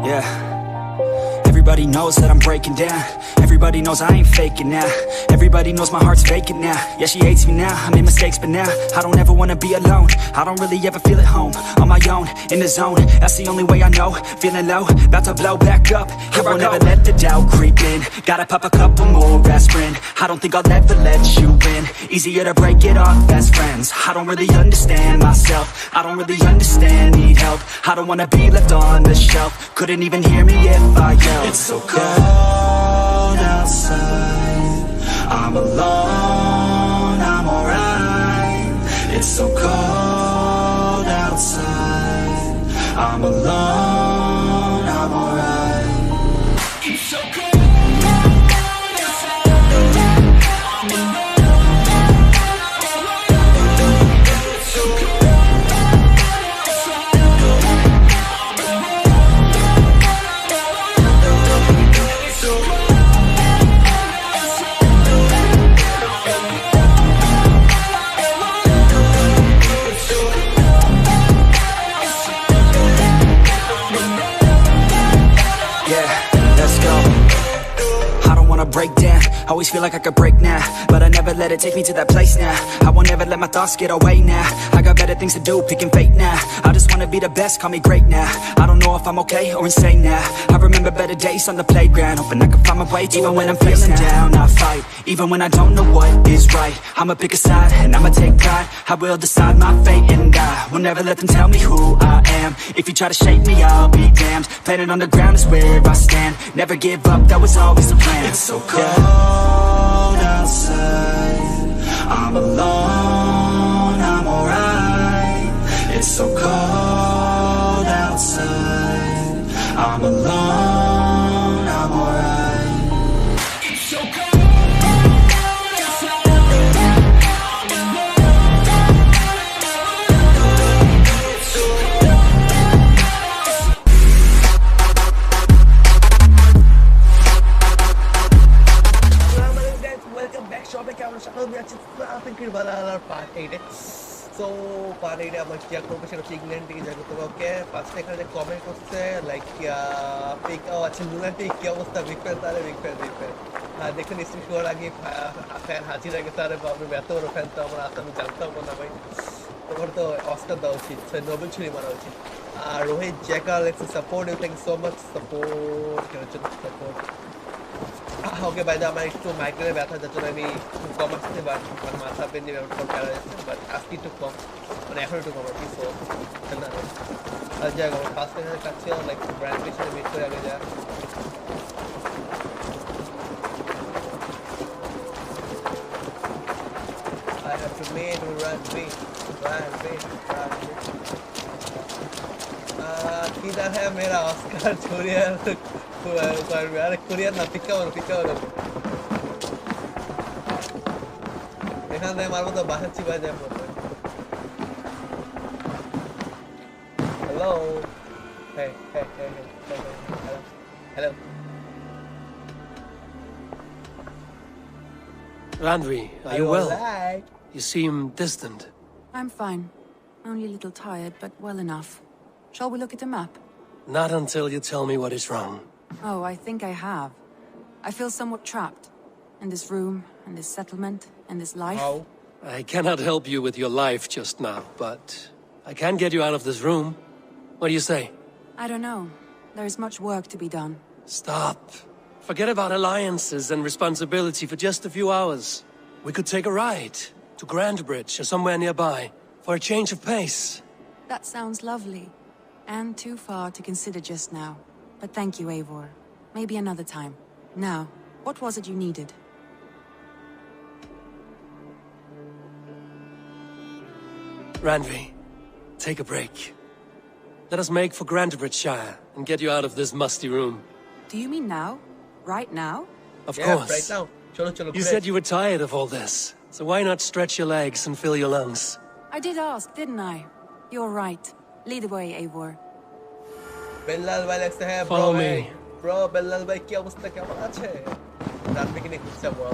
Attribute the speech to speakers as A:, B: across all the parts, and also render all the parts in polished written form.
A: Yeah. Everybody knows that I'm breaking down. Everybody knows I ain't faking now. Everybody knows my heart's vacant now. Yeah, she hates me now, I made mistakes, but now I don't ever wanna be alone. I don't really ever feel at home. On my own, in the zone, that's the only way I know. Feeling low, about to blow back up. I won't ever let the doubt creep in. Gotta pop a couple more aspirin. I don't think I'll ever let you in. Easier to break it off best friends. I don't really understand myself. I don't really understand, need help. I don't wanna be left on the shelf. Couldn't even hear me if I yelled. It's so cold outside, I'm alone, I'm alright. It's so cold outside, I'm alone, I'm alright. It's so cold. Break down, always feel like I could break now, but I never let it take me to that place now. I won't ever let my thoughts get away now. I got better things to do, picking fate now. I just wanna be the best, call me great now. I don't know if I'm okay or insane now. I remember better days on the playground, hoping I can find my way to even when I'm feeling down. I fight, even when I don't know what is right. I'ma pick a side, and I'ma take pride. I will decide my fate and I will never let them tell me who I am. If you try to shake me, I'll be damned. Planet on the ground is where I stand. Never give up, that was always the plan. It's so cold outside, I'm alone, I'm alright. It's so cold outside, I'm alone, I'm alright. It's so cold.
B: Creed Valhalla part 8 so part 8 আমরা কি করব সেটা হচ্ছে England থেকে যাবো তো ওকে পাঁচটা এখানে কমেন্ট করছে লাইক পিক আছে লুনাটিক কি অবস্থা বিগ ফ্যান তারে বিগ ফ্যান দেখেন স্ট্রিম শোয়ার আগে ফ্যান হাজির আগে তারে বাবু এত বড় ফ্যান তো আমরা আসলে জানতাম না ভাই তোমার তো অস্কার দেওয়া উচিত নোবেল ছুরি মারা উচিত আর Rohit jackal it's support you thank so much support support okay ভাই আমার একটু মাইগ্রেনের ব্যথা যার জন্য আমি কম আসতে পারি মানে মাথা পেন নিয়ে ব্যবহার করা হয়েছে বাট আজকে একটু কম মানে এখন একটু কম আর কি সো আর যাই হোক ফার্স্ট টাইমের কাছে লাইক ব্র্যান্ড পিছনে মিট করে আগে যা I have to make a run किधर है मेरा ऑस्कर छोरियर अरे कुरियर ना पिका এখান থেকে মারবো তো বাসা চিবাই যায় hello hello
C: Randvi, are you well? You seem distant.
D: I'm fine. Only a little tired, but well enough. Shall we look at the map?
C: Not until you tell me what is wrong.
D: Oh, I think I have. I feel somewhat trapped. In this room, in this settlement, in this life.
B: How?
C: I cannot help you with your life just now, but I can get you out of this room. What do you say?
D: I don't know. There is much work to be done.
C: Stop. Forget about alliances and responsibility for just a few hours. We could take a ride to Grandbridge or somewhere nearby for a change of pace.
D: That sounds lovely. And too far to consider just now. But thank you, Eivor. Maybe another time. Now, what was it you needed?
C: Randvi, take a break. Let us make for Grandbridgeshire and get you out of this musty room.
D: Do you mean now? Right now?
C: Of course.
B: Right now. Cholo,
C: You said you were tired of all this, so why not stretch your legs and fill your lungs?
D: I did ask, didn't I? You're right. Lead the way, Eivor.
B: Bellal bhai lagta hai bro.
C: Follow me.
B: Bro, Bellal bhai ki obostha kemon ache? Ranbir ke niye khudse bro.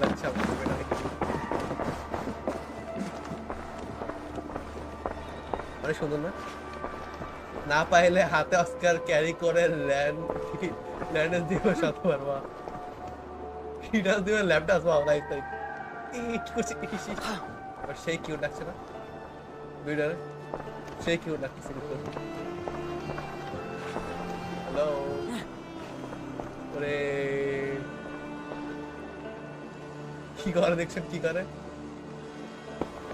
B: Acha beta dekhi. Are sundor na? না পাইলে হাতে Oscar carry করে ল্যান্ডেস দিও সাথে পারবা কিটা দিও laptop wow nice nice কুছ আর সেই কিউ ডাকছে না ভিডিও সেই কিউ ডাকছে হ্যালো ওরে কি করে দেখছেন কি করে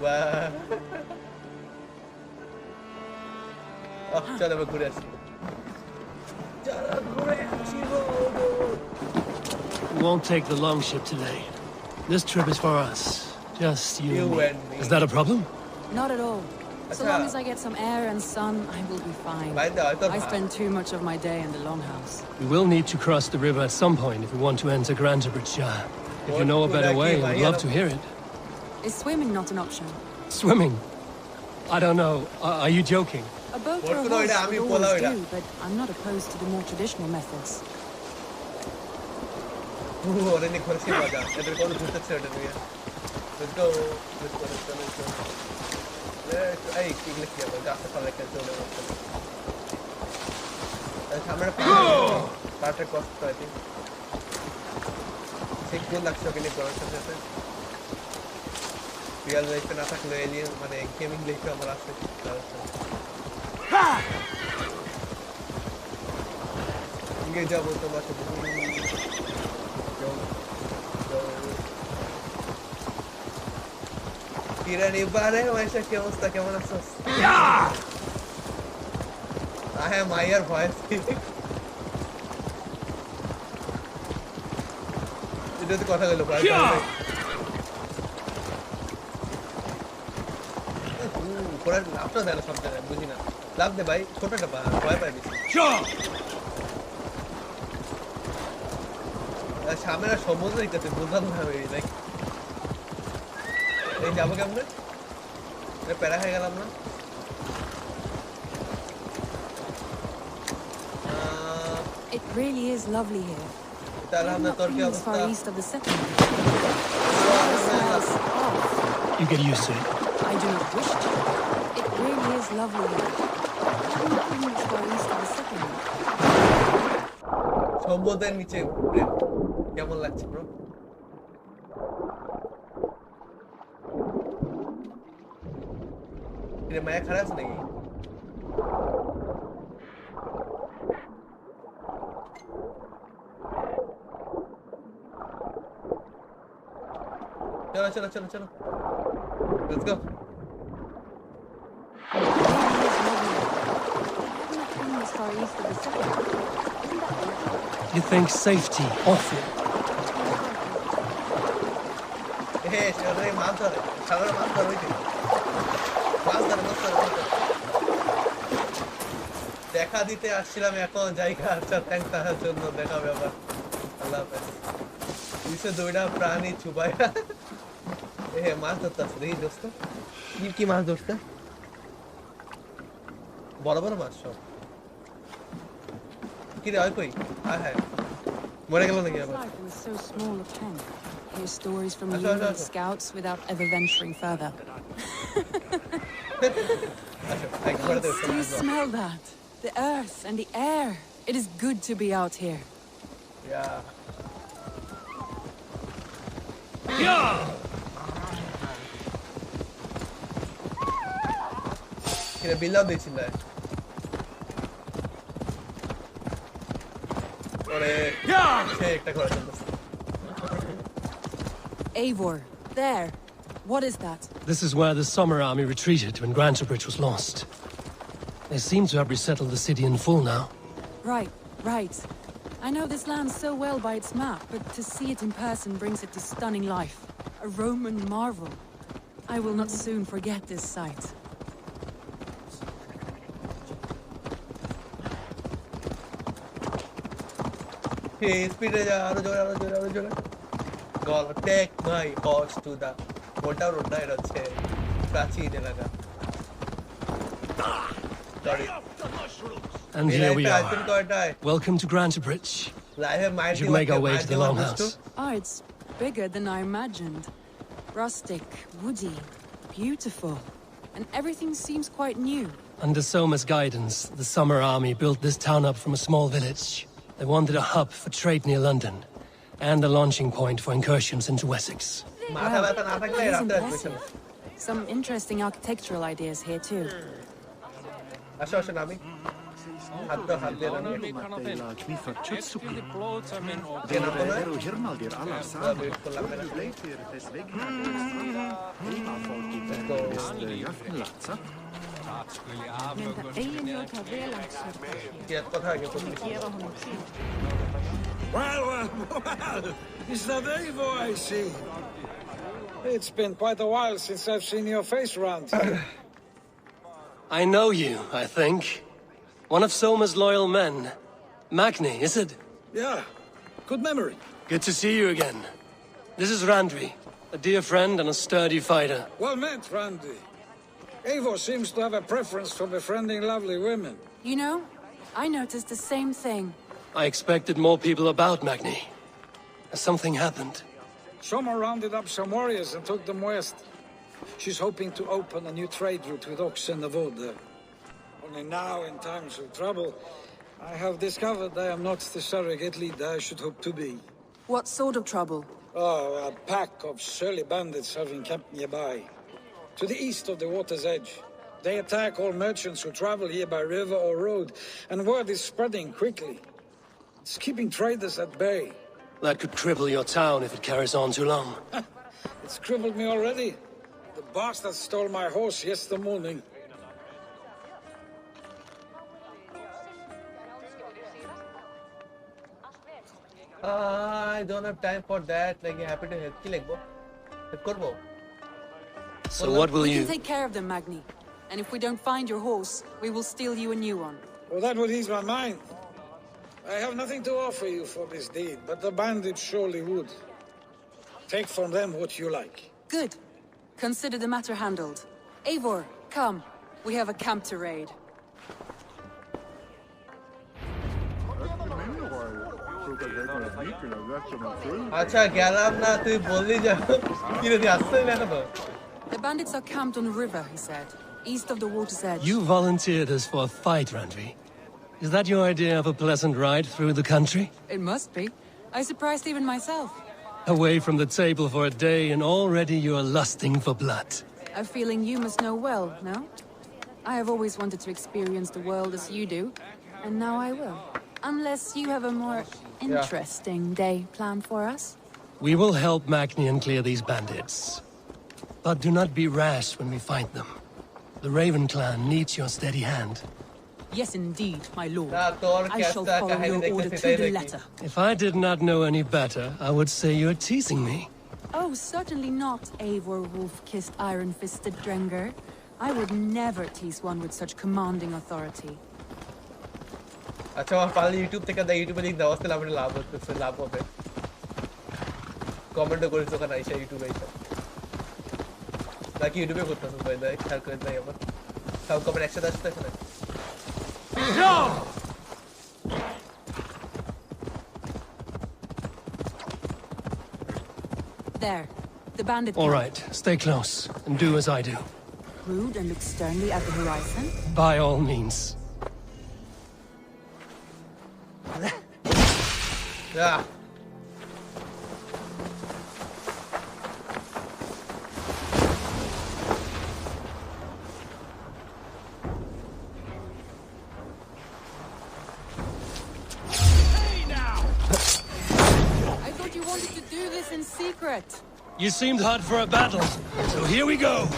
B: বাহ চলো ঘুরে আসি
C: We won't take the long ship today. This trip is for us. Just you and me. Is that a problem?
D: Not at all. So long as I get some air and sun, I will be fine. I spend too much of my day in the longhouse.
C: We will need to cross the river at some point if we want to enter Grantebridge. If you know a better way, I would love to hear it.
D: Is swimming not an option?
C: Swimming? I don't know. Are you joking?
D: A boat or a horse would always do, but I'm not opposed to the more traditional methods.
B: Let's go. Ay, kiklik niya ba? Gasa pala ka doon naman. Camera started cost to I think. Sheikh good লাগছে ওকে নিয়ে করার সাথে সাথে real লাইফে না থাকলে alien মানে gaming লাইফে আমার আছে ইংগে যাবো তোমার সাথে কিরানি বারে ওইসা কি অবস্থা কেমন আছিস আহে মাইয়ার ভয়েস এটা তো কথা হলো ভাই পুরো লাভটা দেয় সব জায়গায় বুঝি না লাভ দে ভাই ছোটটা ভয় পাই বেশি সামনে সমুদ্র দিতে বুঝলাম না ভাই লাইক এই যাবো কেমনে প্যারা হয়ে গেলাম না
D: It really is lovely here.
B: As
D: far east of the settlement.
C: You get used to it.
D: I do not wish to. It really is lovely here. As far east of the settlement.
B: সমুদ্রের নিচে কেমন লাগছে bro ये मैं खड़ा है नहीं चलो चलो चलो चलो let's go
C: You think safety awful?
B: Hey, शहर में मार कर हुई थी দেখা দিতে আসছিলাম এখন জায়গা আচ্ছা থ্যাঙ্কস তার জন্য দেখা ব্যাপার আল্লাহ হাফেজ নিচে দুইটা প্রাণী চুবাইয়া মাছ ধরতেছে দেখি দোস্ত কি মাছ ধরতে বড় বড় মাছ সব কি রে কই হ্যাঁ মরে গেল নাকি আবার
D: Hear stories from European scouts without ever venturing further. Do you smell that? The earth and the air. It is good to be out here.
B: Yeah. Kira billav diyecekler. Oraya şey ekle koyacağız.
D: Eivor, there. What is that?
C: This is where the summer army retreated when Grantebridge was lost. They seem to have resettled the city in full now.
D: Right. I know this land so well by its map, but to see it in person brings it to stunning life. A Roman marvel. I will not soon forget this sight.
B: Hey, speed jora. Gonna take my horse to the Volta Road.
C: And here we are. Welcome to Grantebridge. We should make our way to the Longhouse.
D: Oh, it's bigger than I imagined. Rustic, woody, beautiful. and everything seems quite new.
C: Under Soma's guidance, the Summer Army built this town up from a small village. They wanted a hub for trade near London, and a launching point for incursions into Wessex.
B: মাথা ব্যথা না থাকলে
D: That is
B: রাতে আসবে
D: impressive. Some interesting architectural ideas here too.
B: আসো আসো নামি হাত দিয়ে নামি
E: Well, is that Eivor I see? It's been quite a while since I've seen your face around here.
C: I know you, I think. One of Soma's loyal men. Magni, is it?
E: Yeah, good memory.
C: Good to see you again. This is Randvi, a dear friend and a sturdy fighter.
E: Well met, Randy. Eivor seems to have a preference for befriending lovely women.
D: You know, I noticed the same thing.
C: I expected more people about Magni. Has something happened?
E: Soma rounded up some warriors and took them west. She's hoping to open a new trade route with oxen and wood there. Only now, in times of trouble, I have discovered I am not the surrogate leader I should hope to be.
D: What sort of trouble?
E: Oh, a pack of surly bandits have encamped nearby. To the east of the water's edge. They attack all merchants who travel here by river or road, and word is spreading quickly. It's keeping traders at bay.
C: That could cripple your town if it carries on too long.
E: It's crippled me already. The bastard stole my horse yesterday morning.
B: I don't have time for that. Like, happy to help. কি লিখবো? Help করবো?
C: So what will
D: We
C: you...
D: can take care of them, Magni. And if we don't find your horse, we will steal you a new one.
E: Well, that would ease my mind. I have nothing to offer you for this deed, but the bandits surely would. Take from them what you like.
D: Good. Consider the matter handled. Eivor, come. We have a camp to raid.
B: আচ্ছা গেলাম না তুই বললি যে কি রে আসছে না তো
D: The bandits are camped on a river, he said, east of the water's edge.
C: You volunteered us for a fight, Randvi. Is that your idea of a pleasant ride through the country?
D: It must be. I surprised even myself.
C: Away from the table for a day and already you are lusting for blood.
D: A feeling you must know well, no? I have always wanted to experience the world as you do, and now I will. Unless you have a more interesting day planned for us.
C: We will help Magnian clear these bandits. But do not be rash when we find them. The Raven clan needs your steady hand.
D: Yes, indeed, my lord.
B: না তোর
D: I shall
B: ক্যাস্টা
D: follow
B: কাহিনী
D: your order
B: দেখতে
D: to the
B: সেটাই
D: letter.
C: If I did not know any better, I would say you're teasing me.
D: Oh, certainly not, Eivor wolf-kissed iron-fisted Drenger. I would never tease one with such commanding authority.
B: আচ্ছা আমার পারলে YouTube থেকে দেখ ইউটিউবে লিখ দাও আসলে আমার লাভ হচ্ছে লাভ হবে কমেন্টও করিস ওখানে আইসা ইউটিউবে আইসা নাকি ইউটিউবে করতেছ ভাই দেখ খেয়াল করে নাই আমার সব কমেন্ট একসাথে আসতেছে না
D: There, the bandit
C: All
D: camp.
C: right, stay close and do as I do.
D: Rude and look sternly at the horizon.
C: By all means.
B: Yeah.
D: I thought you wanted to do this in secret.
C: You seemed hot for a battle, so here we go.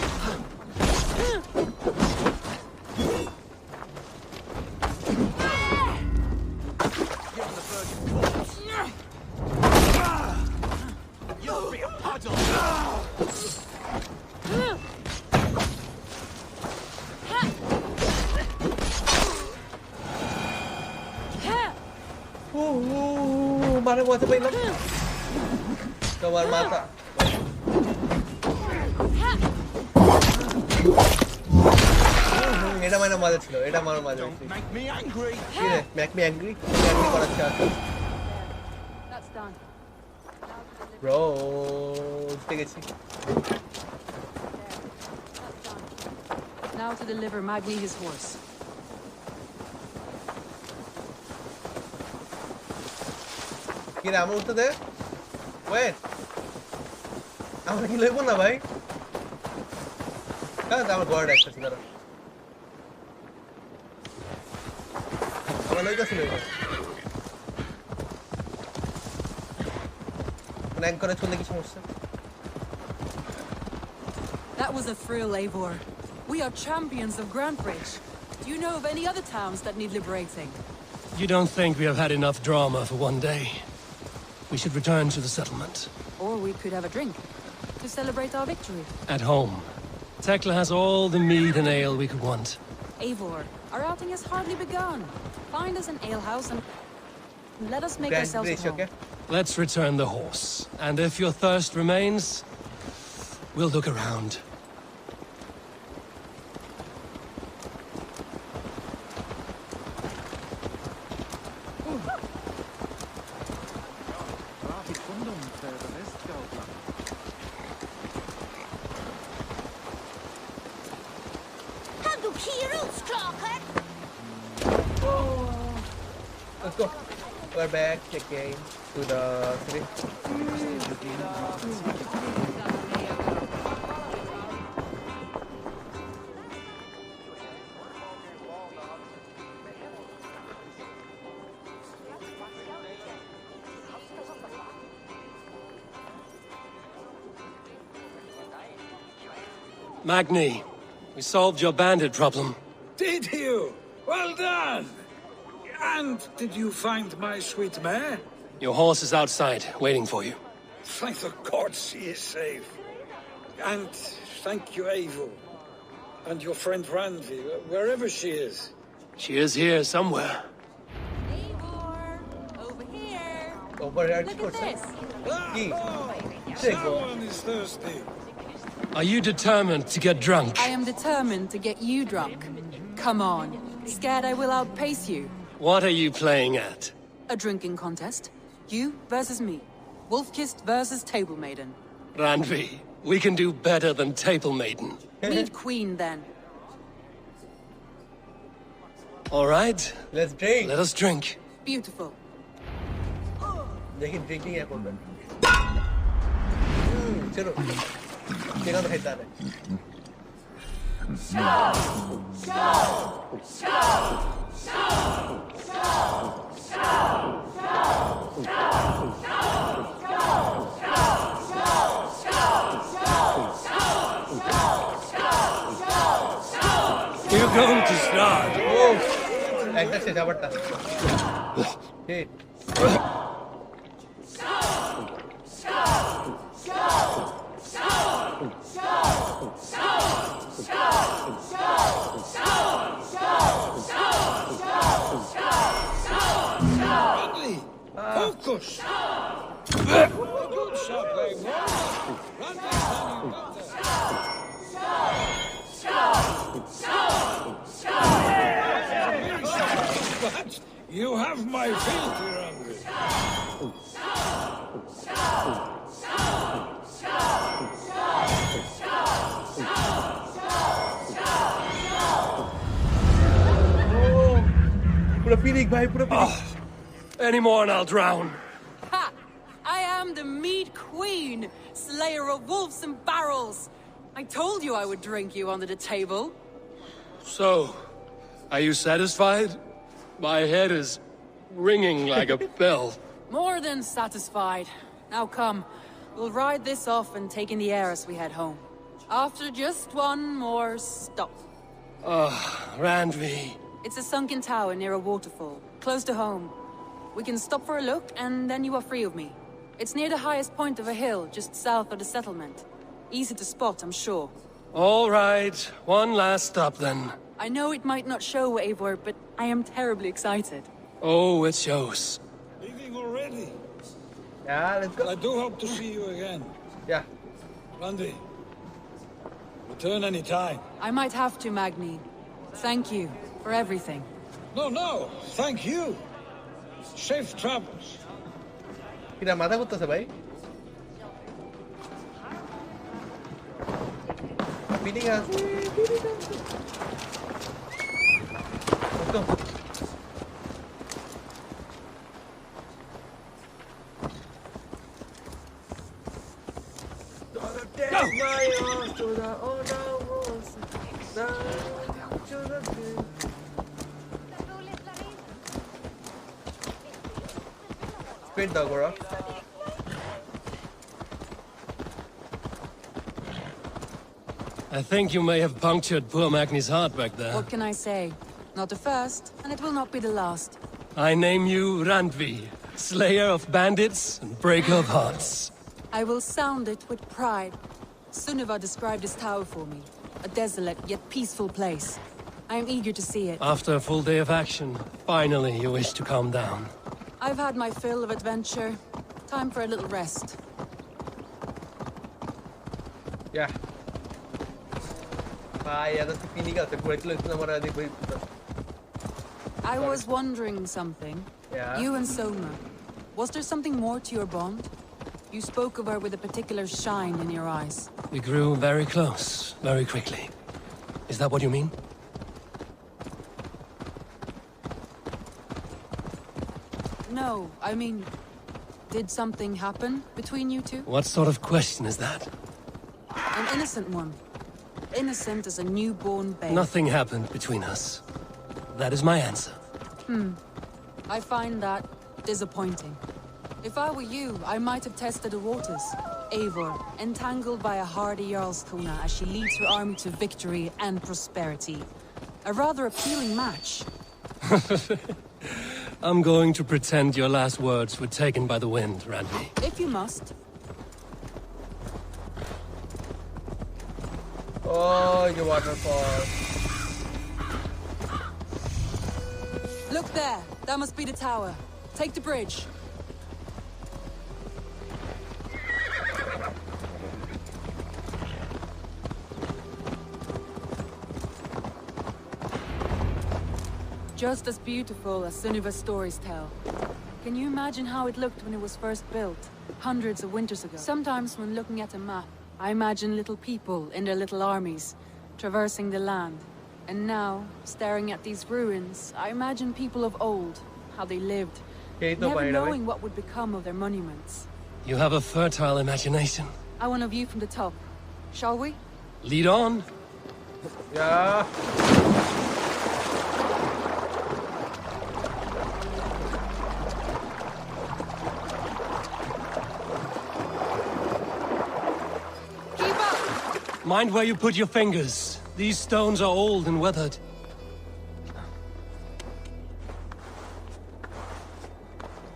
B: মারে মাথা পাইলাম তোমার মাথা এটা মানে মজা ছিল এটা আমার মজা ছিল কি রে মেক মি অ্যাংরি করার চাই
D: That's done.
B: ব্রো ঠিক আছে
D: That's done. Now to deliver Magni his horse.
B: কি রে আমার উঠতে দে ওয়েট আমরা কি লইব না ভাই হ্যাঁ আমার গড় একটা ছিল আমরা লইতাছি লইব র্যাঙ্ক করে চলে কি সমস্যা
D: That was a thrill, Eivor. We are champions of Grandbridge. Do you know of any other towns that need liberating?
C: You don't think we have had enough drama for one day? We should return to the settlement.
D: Or we could have a drink to celebrate our victory.
C: At home. Tekla has all the mead and ale we could want.
D: Eivor, our outing has hardly begun. Find us an alehouse and let us make ourselves at home.
B: Okay?
C: Let's return the horse. And if your thirst remains, we'll look around.
B: Let's go. We're back again to the city.
C: Magni, we solved your bandit problem.
E: Did you? Well done! And did you find my sweet mare?
C: Your horse is outside, waiting for you.
E: Thank the gods she is safe. And thank you, Eivor. And your friend Randvi, wherever she is.
C: She is here somewhere.
D: Eivor, over here.
B: Over here.
D: Look at this.
E: Someone is thirsty.
C: Are you determined to get drunk?
D: I am determined to get you drunk. Come on. Scared I will outpace you?
C: What are you playing at?
D: A drinking contest. You versus me. Wolf-kissed versus Table Maiden.
C: Randvi, we can do better than Table Maiden.
D: Meet Queen, then.
C: All right.
B: Let's drink.
C: Let us drink.
D: Beautiful.
B: देखिए drinking है कौन सा? चलो. केना तो हिता है.
C: We're going to start.
B: Oh, एकटा से जावटा. Hit.
E: Randvi! Focus! Good shot, Eivor. Randvi, but you have my filthy, Randvi.
B: पूरा Pinic भाई पूरा Pinic.
C: Any more and I'll drown.
D: Ha! I am the Mead Queen, slayer of wolves and barrels. I told you I would drink you under the table.
C: So, are you satisfied? My head is ringing like a bell.
D: More than satisfied. Now come, we'll ride this off and take in the air as we head home. After just one more stop.
C: Randvi.
D: It's a sunken tower near a waterfall, close to home. We can stop for a look, and then you are free of me. It's near the highest point of a hill, just south of the settlement. Easy to spot, I'm sure.
C: All right, one last stop then.
D: I know it might not show, Eivor, but I am terribly excited.
C: Oh, it shows.
E: Leaving already?
B: Yeah, let's go.
E: I do hope to see you again.
B: Yeah.
E: Randvi, return any time.
D: I might have to, Magni. Thank you for everything.
E: No, thank you. Safe travels.
B: किधर माथा कुत्ता से भाई? Pinic Speed daw, bro.
C: I think you may have punctured poor Magni's heart back there.
D: What can I say? Not the first, and it will not be the last.
C: I name you Randvi, slayer of bandits and breaker of hearts.
D: I will sound it with pride. Sunniva described this tower for me. A desolate yet peaceful place. I am eager to see it.
C: After a full day of action, finally you wish to calm down.
D: I've had my fill of adventure. Time for a little rest.
B: Yeah.
D: I was wondering something.
B: Yeah.
D: You and Soma. Was there something more to your bond? You spoke of her with a particular shine in your eyes.
C: We grew very close, very quickly. Is that what you mean?
D: No, I mean... Did something happen between you two?
C: What sort of question is that?
D: An innocent one. Innocent as a newborn babe.
C: Nothing happened between us. That is my answer.
D: I find that disappointing. If I were you, I might have tested the waters. Eivor, entangled by a hardy Jarlskona as she leads her army to victory and prosperity. A rather appealing match.
C: I'm going to pretend your last words were taken by the wind, Randvi.
D: If you must.
B: Oh, your waterfall.
D: Look there. That must be the tower. Take the bridge. Just as beautiful as Sunniva's stories tell. Can you imagine how it looked when it was first built, hundreds of winters ago? Sometimes when looking at a map, I imagine little people in their little armies, traversing the land. And now, staring at these ruins, I imagine people of old, how they lived, never knowing what would become of their monuments.
C: You have a fertile imagination.
D: I want a view from the top. Shall we?
C: Lead on.
B: Yeah.
C: Mind where you put your fingers. These stones are old and weathered.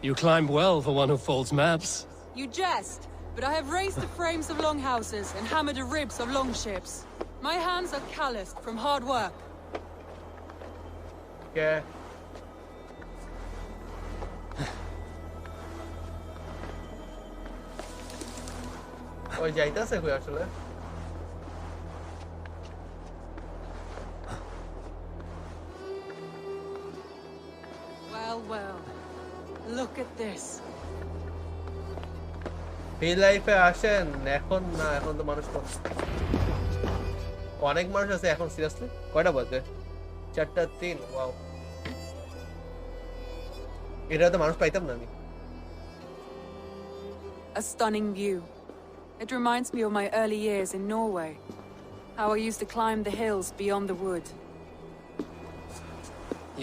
C: You climb well for one who folds maps.
D: You jest, but I have raised the frames of longhouses and hammered the ribs of longships. My hands are calloused from hard work.
B: Okay. ওই যাইতাছে কই আসলে
D: Well, look at this.
B: এই লাইফে আসেন এখন না এখন তো মানুষ কম অনেক মানুষ আছে এখন সিরিয়াসলি কয়টা বাজে 4:03 ওয়াও এটা তো মানুষ পাইতাম না আমি
D: A stunning view. It reminds me of my early years in Norway. How I used to climb the hills beyond the wood.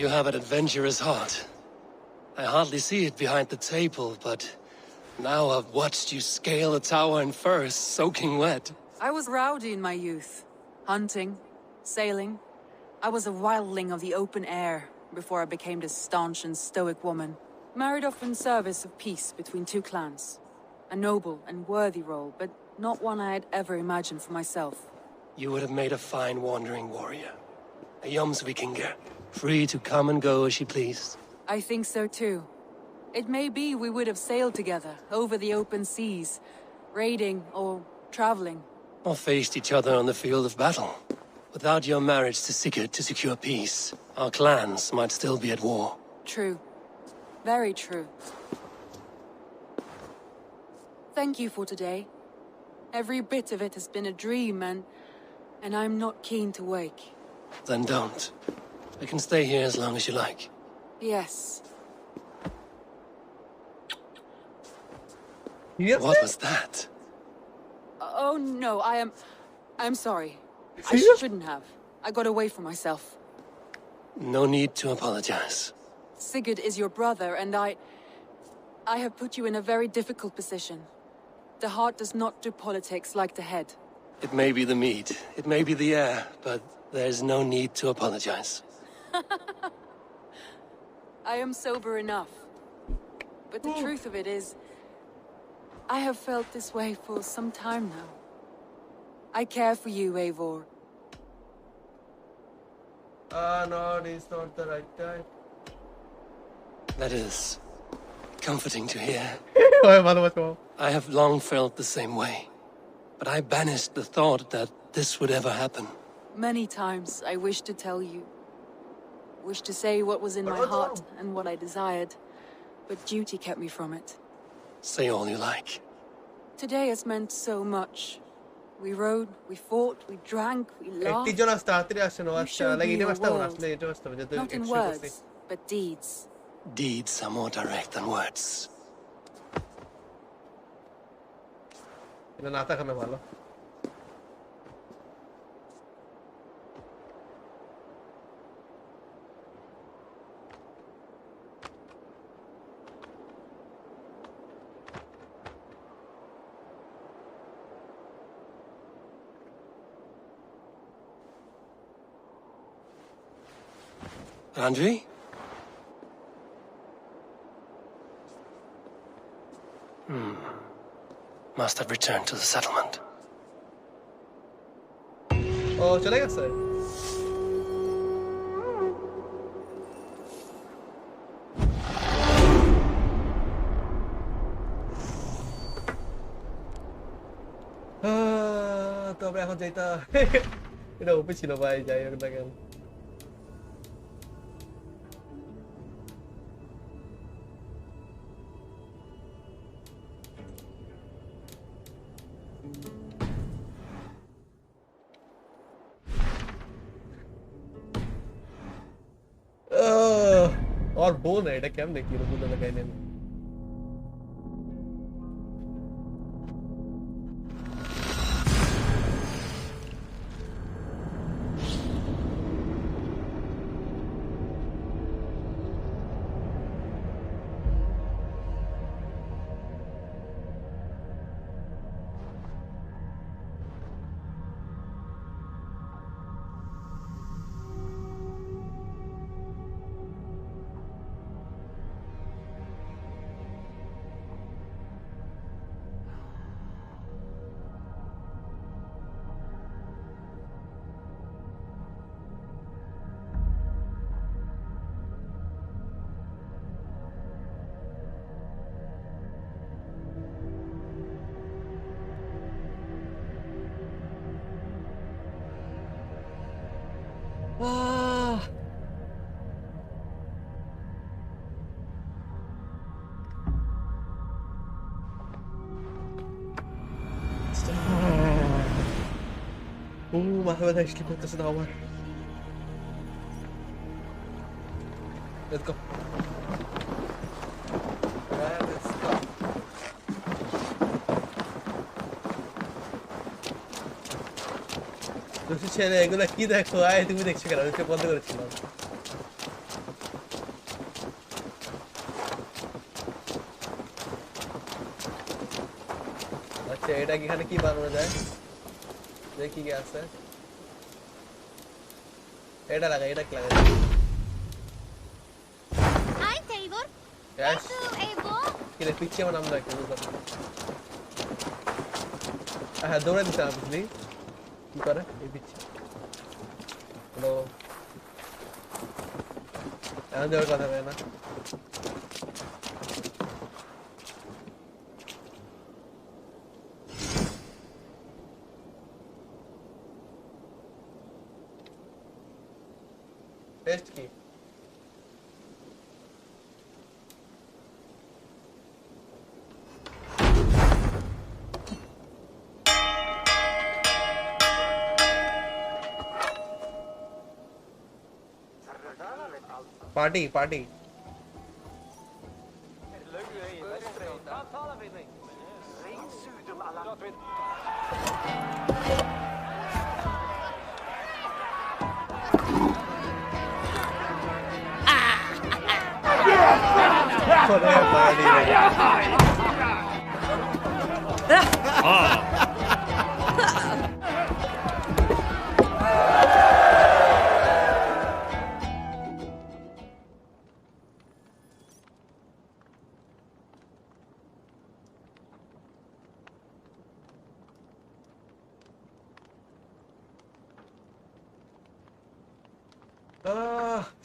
C: You have an adventurous heart. I hardly see it behind the table, but now I've watched you scale a tower in furs, soaking wet.
D: I was rowdy in my youth. Hunting, sailing. I was a wildling of the open air before I became this staunch and stoic woman. Married off in service of peace between two clans. A noble and worthy role, but not one I had ever imagined for myself.
C: You would have made a fine wandering warrior. A Jomsvikinger, free to come and go as she pleased.
D: I think so too. It may be we would have sailed together over the open seas, raiding or traveling.
C: Or faced each other on the field of battle. Without your marriage to Sigurd to secure peace, our clans might still be at war.
D: True. Very true. Thank you for today. Every bit of it has been a dream and I'm not keen to wake.
C: Then don't. I can stay here as long as you like.
D: Yes.
B: Yes.
C: What was that?
D: Oh no, I'm sorry. I shouldn't have. I got away from myself.
C: No need to apologize.
D: Sigurd is your brother and I have put you in a very difficult position. The heart does not do politics like the head.
C: It may be the meat, it may be the air, but there's no need to apologize.
D: I am sober enough. But the truth of it is, I have felt this way for some time now. I care for you, Eivor.
B: No, it's not the right time.
C: That is comforting to hear. I have long felt the same way, but I banished the thought that this would ever happen.
D: Many times I wished to tell you. Wished to say what was in my heart and what I desired, but duty kept me from it.
C: Say all you like.
D: Today has meant so much. We rode, we fought, we drank, we laughed. You showed me your world, not in words, but deeds.
C: Deeds are more direct than words. Andri? Must have returned to the settlement.
B: Oh, चले गए sir. তো আমরা এখন যাইতা এটা ওপে ছিল ভাই যাই হোক না কেন और बोन है এটা কেমনে কি রকম লাগাই নেন মাথা ব্যথা স্লিপ করতেছে না আমার Let's go. Let's go. দোষী ছেলে এগুলো কি দেখো আয় তুমি দেখছো কেন আমি বন্ধ করেছিলাম আচ্ছা এটা এখানে কি বানানো যায় দেখি কি আছে এটা লাগা এটা কি লাগা
F: Hi Eivor.
B: Yes.
F: Eivor.
B: কি রে পিছে আমার নাম রাখতে বুঝলাম হ্যাঁ দৌড়ে দিতে হবে বুঝলি কি করে এই পিছে হ্যালো এখন দেওয়ার কথা হয় না टेस्ट की पार्टी पार्टी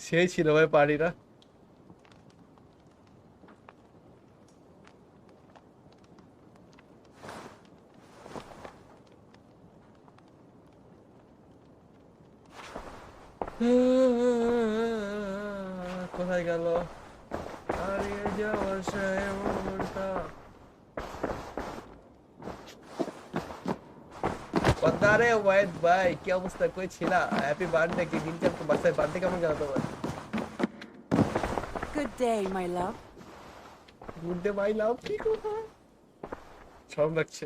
B: সেই ছিল ভাই পার্টিটা। কোথায় গেল হারিয়ে যাওয়ার সেই মুহূর্তটা? বন্দারে ওয়াইড ভাই কি অবস্থা, কই ছিলা? হ্যাপি বার্থডে, কি দিন কেমন, বাচ্চার বার্থডে কেমন গেল তোমার?
D: Good day, my love.
B: Good day my love, কি কথা সব লাগছে।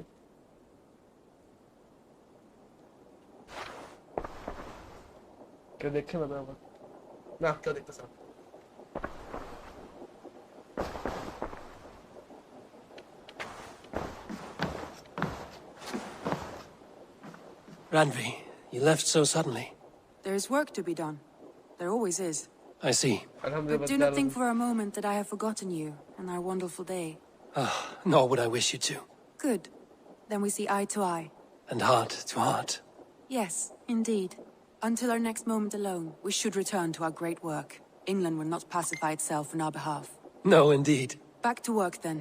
B: কেউ দেখছে না আমার? না কেউ দেখতেছে না।
C: Randvi, you left so suddenly.
D: There is work to be done. There always is.
C: I see.
D: But do not think for a moment that I have forgotten you and our wonderful day.
C: Nor would I wish you to.
D: Good. Then we see eye to eye.
C: And heart to heart.
D: Yes, indeed. Until our next moment alone, we should return to our great work. England will not pacify itself on our behalf.
C: No, indeed.
D: Back to work, then.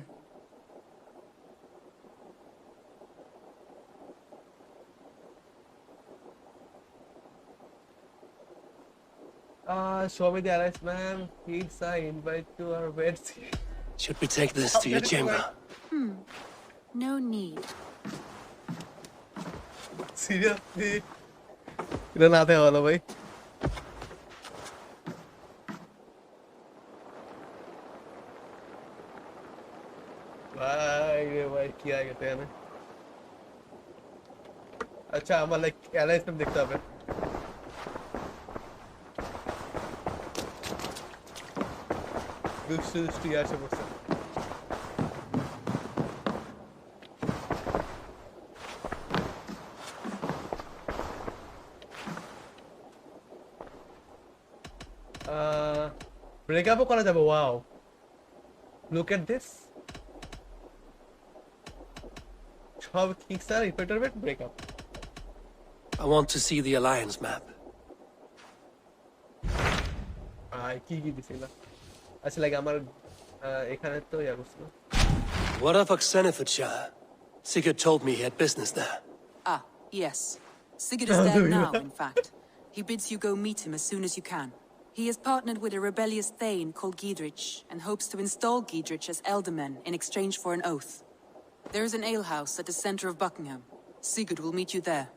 B: Show me the allies, ma'am. Please, I invite to our wedding.
C: Should we take this to your chamber?
D: No need.
B: Seriously? এটা না দেওয়া হলো ভাই। ভাই রে ভাই কি আগে তেনে। আচ্ছা আমার লাইক অ্যালাইন্স নাম দেখতে হবে। দুষ্টি আসে বসে। ব্রেকআপও করা যাবে। Wow, look at this. সব ঠিক স্যার, ইফেক্টার breakup.
C: I want to see the alliance map.
B: কি কি দিছিল? আচ্ছা লাইক আমার এখানে তো ইয়া করছিল।
C: What of Oxenifordshire? Sigurd told me he had business there.
D: Ah, yes. Sigurd is there now, in fact. He bids you go meet him as soon as you can. He has partnered with a rebellious thane called Giedrich and hopes to install Giedrich as elderman in exchange for an oath. There is an alehouse at the center of Buckingham. Sigurd will meet you there.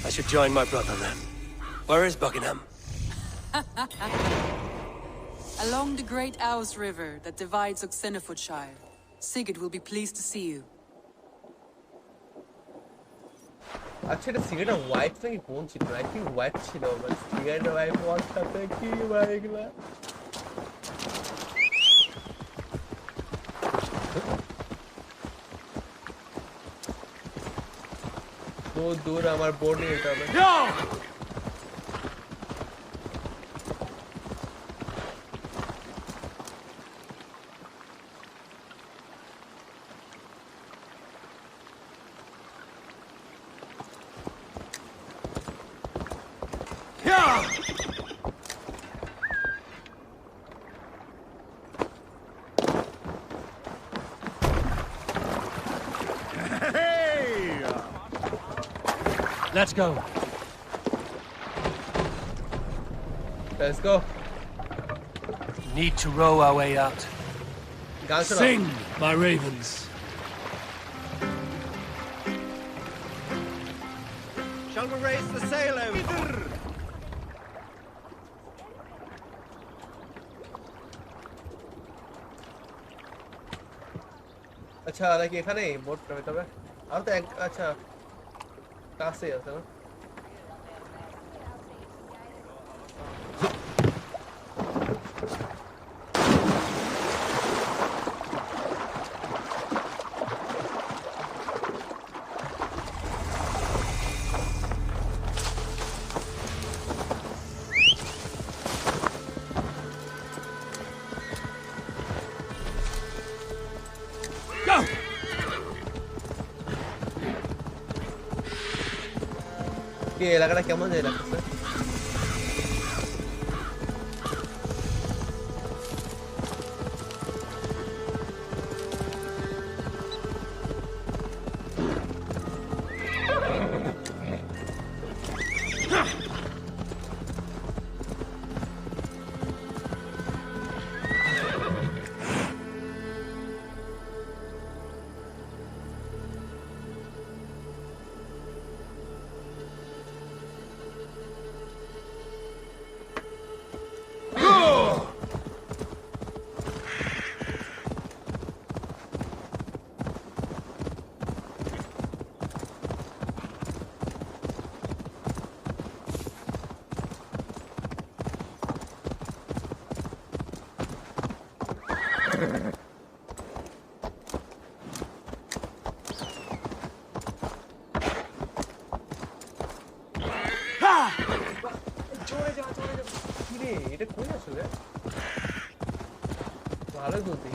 C: I should join my brother then. Where is Buckingham?
D: Along the great Ouse River that divides Oxenifordshire. Sigurd will be pleased to see you.
B: আচ্ছা এটা সিগারেটের white নাকি কোন ছিল? I think white ছিল, but সিগারেটের white one সাথে কি ভাই এগুলা? বহুত দূর, আমার বোর্ড নিয়ে যেতে হবে।
C: Let's go.
B: Let's go.
C: Need to row our way out. Sing, my ravens.
B: Shall we raise the sail over? আচ্ছা নাকি এখানেই বোটটা তবে আর তো আচ্ছা কাছে আছে না কি এলাকাটা কেমন যায় লাগছে এটা কোন আসলে ভালো গতি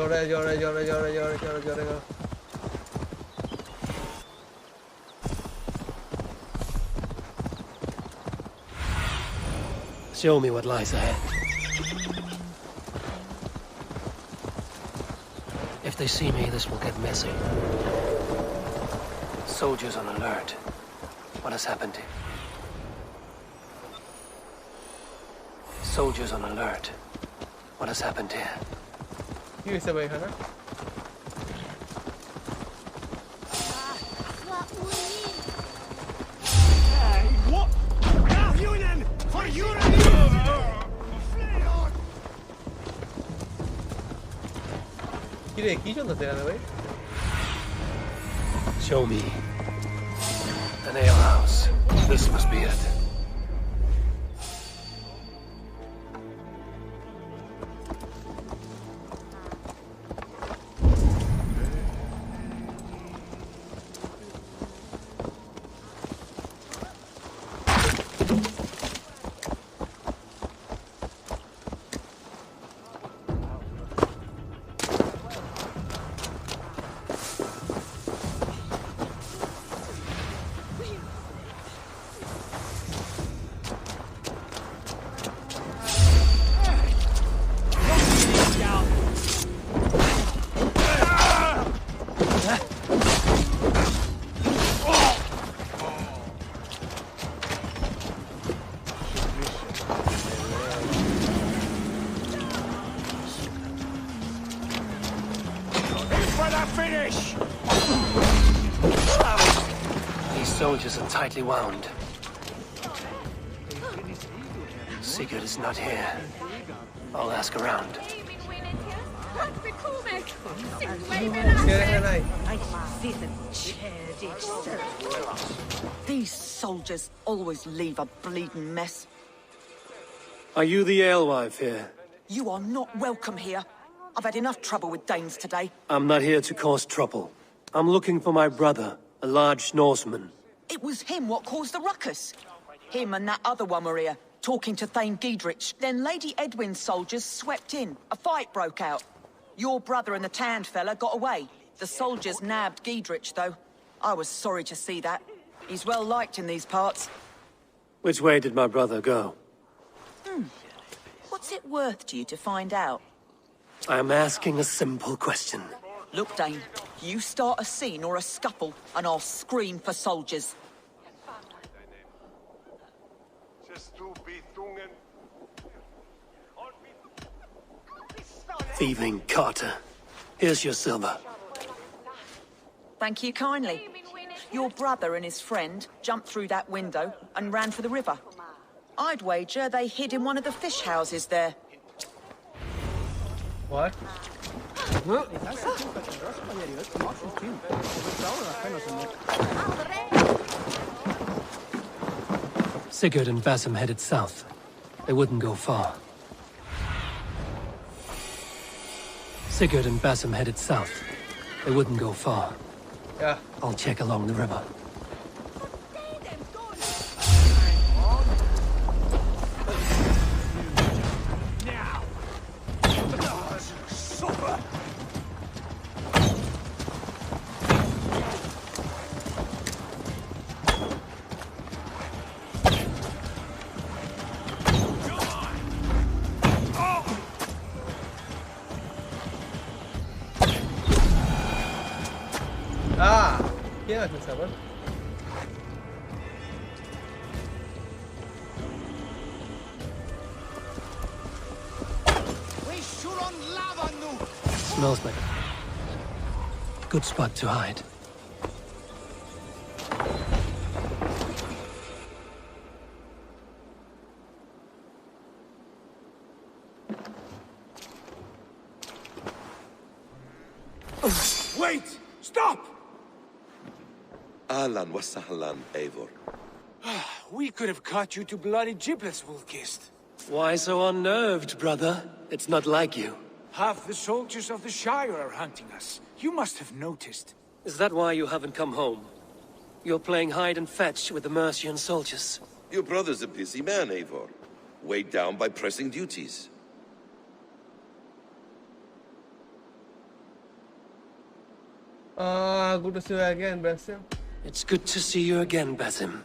B: জোরে
C: Show me what lies ahead. If they see me, this will get messy. Soldiers on alert. What has happened here? Soldiers on alert. What has happened here?
B: কি হইছে ভাই এখানে কি রে কি চলতেছে এখানে ভাই
C: Show me. An alehouse. This must be it. Soldiers are tightly wound. Sigurd is not here. I'll ask around.
G: These soldiers always leave a bleeding mess.
C: Are you the alewife here?
G: You are not welcome here. I've had enough trouble with Danes today.
C: I'm not here to cause trouble. I'm looking for my brother, a large Norseman.
G: It was him what caused the ruckus. Him and that other one were here, talking to Thane Giedrich. Then Lady Edwin's soldiers swept in. A fight broke out. Your brother and the tanned fella got away. The soldiers nabbed Giedrich, though. I was sorry to see that. He's well liked in these parts.
C: Which way did my brother go?
G: What's it worth to you to find out?
C: I'm asking a simple question.
G: Look, Dane, you start a scene or a scuffle, and I'll scream for soldiers.
C: Thieving Carter. Here's your silver.
G: Thank you kindly. Your brother and his friend jumped through that window and ran for the river. I'd wager they hid in one of the fish houses there.
B: What?
C: Sigurd and Basim headed south. They wouldn't go far. Sigurd and Basim headed south. They wouldn't go far.
B: Yeah.
C: I'll check along the river.
B: Yeah, that's seven.
C: Smells like a good spot to hide.
E: Wait! Stop!
H: Ahlan wa sahlan, Eivor.
E: We could have cut you to bloody giblets, Wolf-kissed.
C: Why so unnerved, brother? It's not like you.
E: Half the soldiers of the Shire are hunting us. You must have noticed.
C: Is that why you haven't come home? You're playing hide and fetch with the Mercian soldiers.
H: Your brother's a busy man, Eivor. Weighed down by pressing duties.
B: Good to see you again, Basim.
C: It's good to see you again, Basim.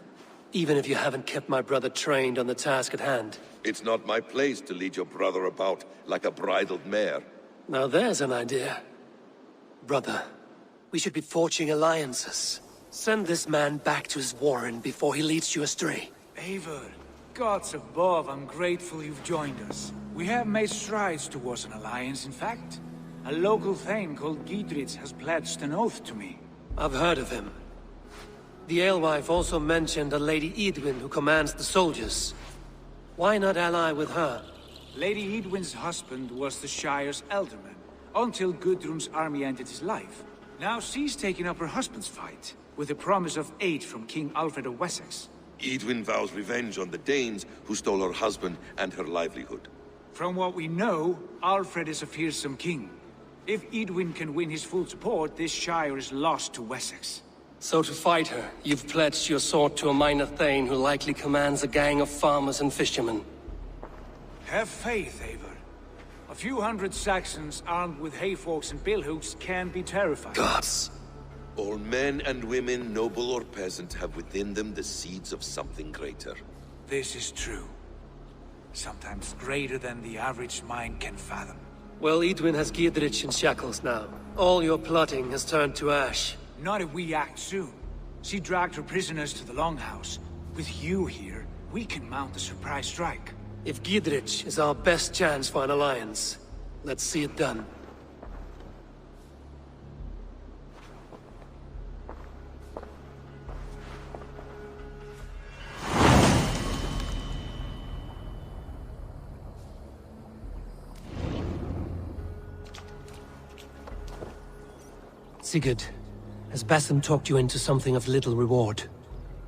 C: Even if you haven't kept my brother trained on the task at hand.
H: It's not my place to lead your brother about like a bridled mare.
C: Now there's an idea. Brother, we should be forging alliances. Send this man back to his warren before he leads you astray.
E: Eivor, gods above, I'm grateful you've joined us. We have made strides towards an alliance, in fact. A local thane called Giedrich has pledged an oath to me.
C: I've heard of him. The alewife also mentioned a Lady Eidwin who commands the soldiers. Why not ally with her?
E: Lady Eidwin's husband was the Shire's elderman, until Gudrun's army ended his life. Now she's taken up her husband's fight, with the promise of aid from King Alfred of Wessex.
H: Eidwin vows revenge on the Danes who stole her husband and her livelihood.
E: From what we know, Alfred is a fearsome king. If Eidwin can win his full support, this Shire is lost to Wessex.
C: So to fight her, you've pledged your sword to a minor thane who likely commands a gang of farmers and fishermen.
E: Have faith, Eivor. A few hundred Saxons armed with hayforks and billhooks can be terrifying.
C: Gods.
H: All men and women, noble or peasant, have within them the seeds of something greater.
E: This is true. Sometimes greater than the average mind can fathom.
C: Well, Eidwin has Giedrich in shackles now. All your plotting has turned to ash.
E: Not if we act soon. She dragged her prisoners to the Longhouse. With you here, we can mount a surprise strike.
C: If Giedrich is our best chance for an alliance, let's see it done. Sigurd, has Basim talked you into something of little reward?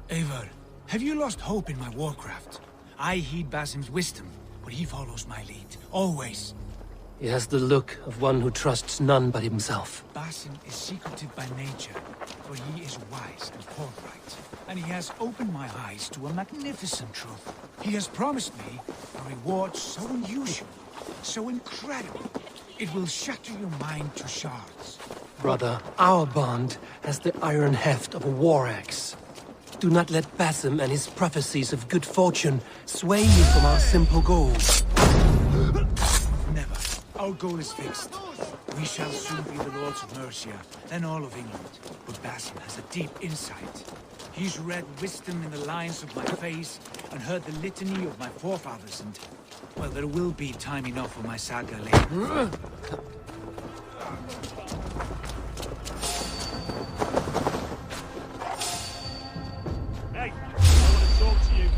E: Eivor, have you lost hope in my warcraft? I heed Basim's wisdom, but he follows my lead, always.
C: He has the look of one who trusts none but himself.
E: Basim is secretive by nature, for he is wise and forthright. And he has opened my eyes to a magnificent truth. He has promised me a reward so unusual, so incredible, it will shatter your mind to shards.
C: Brother, our bond has the iron heft of a war axe. Do not let Basim and his prophecies of good fortune sway you from our simple goals.
E: Never. Our goal is fixed.
I: We shall soon be the Lords of Mercia, then all of England. But Basim has a deep insight. He's read wisdom in the lines of my face, and heard the litany of my forefathers, and... well, there will be time enough for my saga later.
J: Hey, I want to talk to you.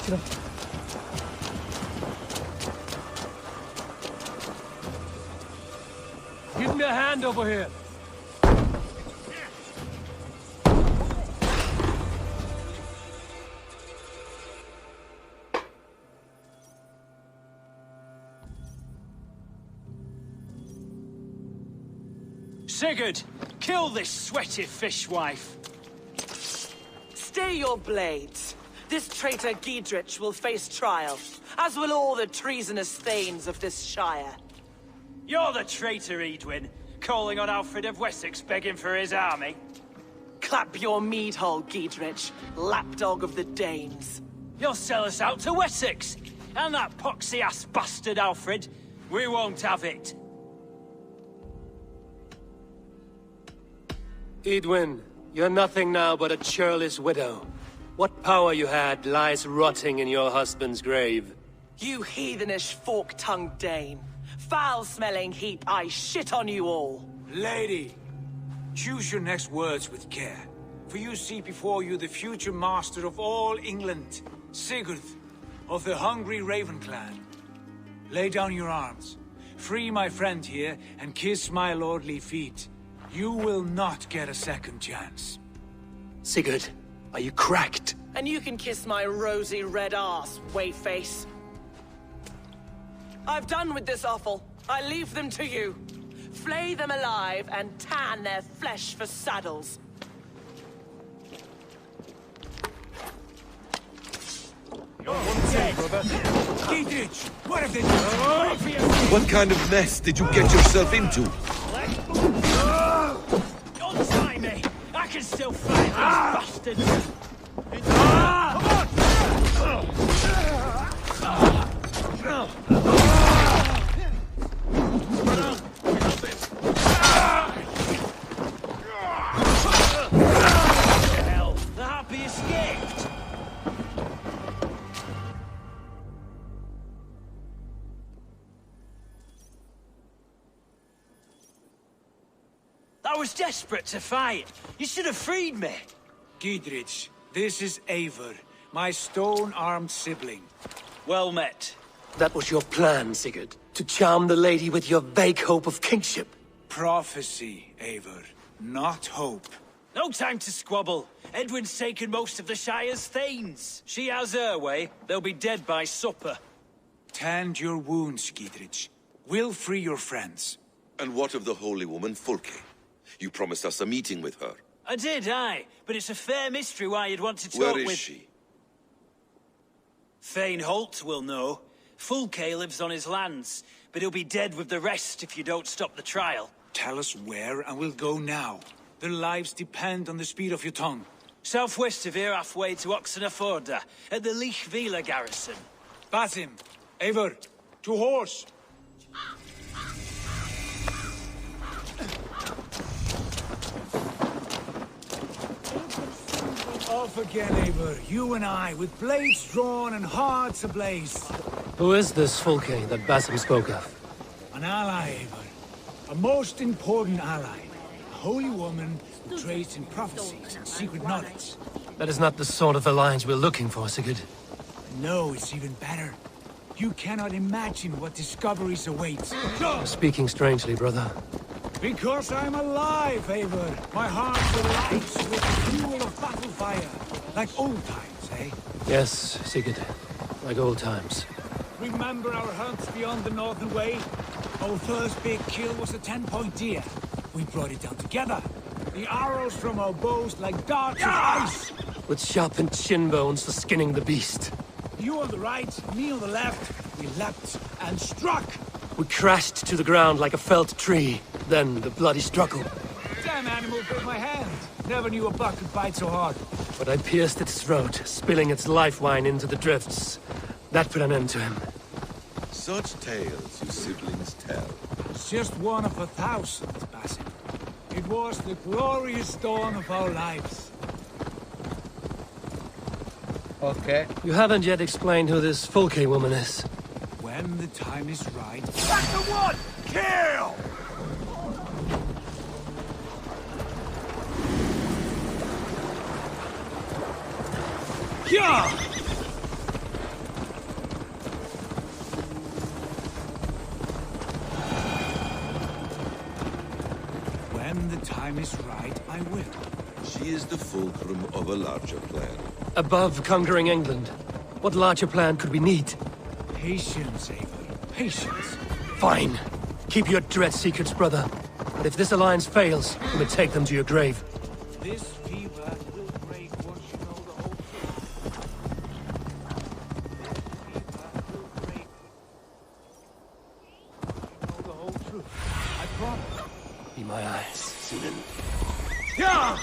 B: ছিল।
C: Give me a hand over here.
A: Sigurd, kill this sweaty fishwife.
K: Stay your blades. This traitor Giedrich will face trial, as will all the treasonous thanes of this shire.
A: You're the traitor, Eadwin, calling on Alfred of Wessex begging for his army.
K: Clap your mead hole, Giedrich, lapdog of the Danes.
A: You'll sell us out to Wessex, and that poxy-ass bastard Alfred. We won't have it.
C: Eadwin, you're nothing now but a churlish widow. What power you had lies rotting in your husband's grave.
K: You heathenish fork-tongued Dane. Foul-smelling heap, I shit on you all.
I: Lady, choose your next words with care. For you see before you the future master of all England, Sigurd, of the hungry Raven clan. Lay down your arms. Free my friend here, and kiss my lordly feet. You will not get a second chance.
C: Sigurd, are you cracked?
K: And you can kiss my rosy red ass, wayface. I've done with this offal. I leave them to you. Flay them alive and tan their flesh for saddles.
I: Giedrich, what have they done?
H: What kind of mess did you get yourself into?
A: Don't try me! I can still fight these bastards! Hell, the happy escaped! I was desperate to fight. You should have freed me.
I: Giedrich, this is Eivor, my stone-armed sibling.
A: Well met.
C: That was your plan, Sigurd. To charm the lady with your vague hope of kingship.
I: Prophecy, Eivor, not hope.
A: No time to squabble. Edwin's taken most of the Shire's thanes. She has her way. They'll be dead by supper.
I: Tend your wounds, Giedrich. We'll free your friends.
H: And what of the holy woman, Fulke? You promised us a meeting with her.
A: I did, aye. But it's a fair mystery why you'd want to talk with...
H: Where is she?
A: Thane Holt will know. Fulke lives on his lands, but he'll be dead with the rest if you don't stop the trial.
I: Tell us where, and we'll go now. Their lives depend on the speed of your tongue.
A: Southwest of here, halfway to Os3r at the Llywelyn garrison.
I: Basim, Eivor, to horse! Off again, Eivor. You and I, with blades drawn and hearts ablaze.
C: Who is this Fulke that Basim spoke of?
I: An ally, Eivor. A most important ally. A holy woman who trades in prophecies and secret knowledge.
C: That is not the sort of alliance we're looking for, Sigurd.
I: No, it's even better. You cannot imagine what discoveries await.
C: You're speaking strangely, brother.
I: Because I'm alive, Eivor. My heart delights with the fuel of battle fire. Like old times, eh?
C: Yes, Sigurd. Like old times.
I: Remember our hunts beyond the Northern Way? Our first big kill was a 10-point deer. We brought it down together. The arrows from our bows like darts of ice.
C: With sharpened shin bones for skinning the beast.
I: You on the right, me on the left. We leapt and struck.
C: We crashed to the ground like a felled tree. Then the bloody struggle.
I: Damn animal bit my hand. Never knew a buck could bite so hard.
C: But I pierced its throat, spilling its life wine into the drifts. That put an end to him.
H: Such tales you siblings tell.
I: It's just one of 1,000, Basim. It was the glorious dawn of our lives.
B: Okay.
C: You haven't yet explained who this Folke woman is.
I: When the time is right...
J: That's the one! Kill!
I: Yeah! When the time is right, I will.
H: She is the fulcrum of a larger plan.
C: Above conquering England, what larger plan could we need?
I: Patience, Eivor. Patience.
C: Fine. Keep your dread secrets, brother. But if this alliance fails, you may take them to your grave.
I: This fever will break once you know the whole truth. This fever will break. You know the whole truth. I promise.
C: Be my eyes, Sinan.
J: Yeah!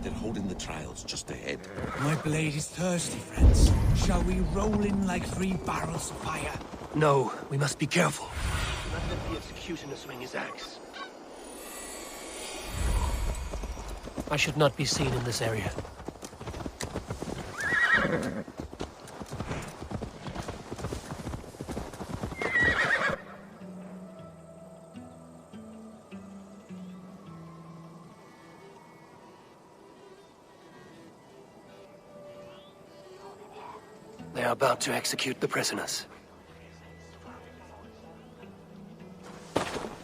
H: They're holding the trials just ahead.
I: My blade is thirsty, friends. Shall we roll in like 3 barrels of fire?
C: No, we must be careful. Not let the executioner swing his axe. I should not be seen in this area. They are about to execute the prisoners.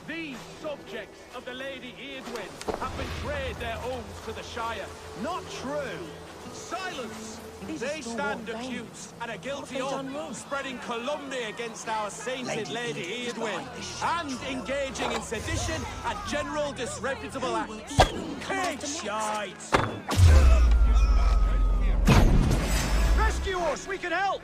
J: These subjects of the Lady Eadwyn have betrayed their oaths to the Shire. Not true. Silence! They stand accused and are guilty of spreading calumny against our sainted Lady Eadwyn and engaging in sedition and general disreputable acts. Pig shite! Rescue us! We can help!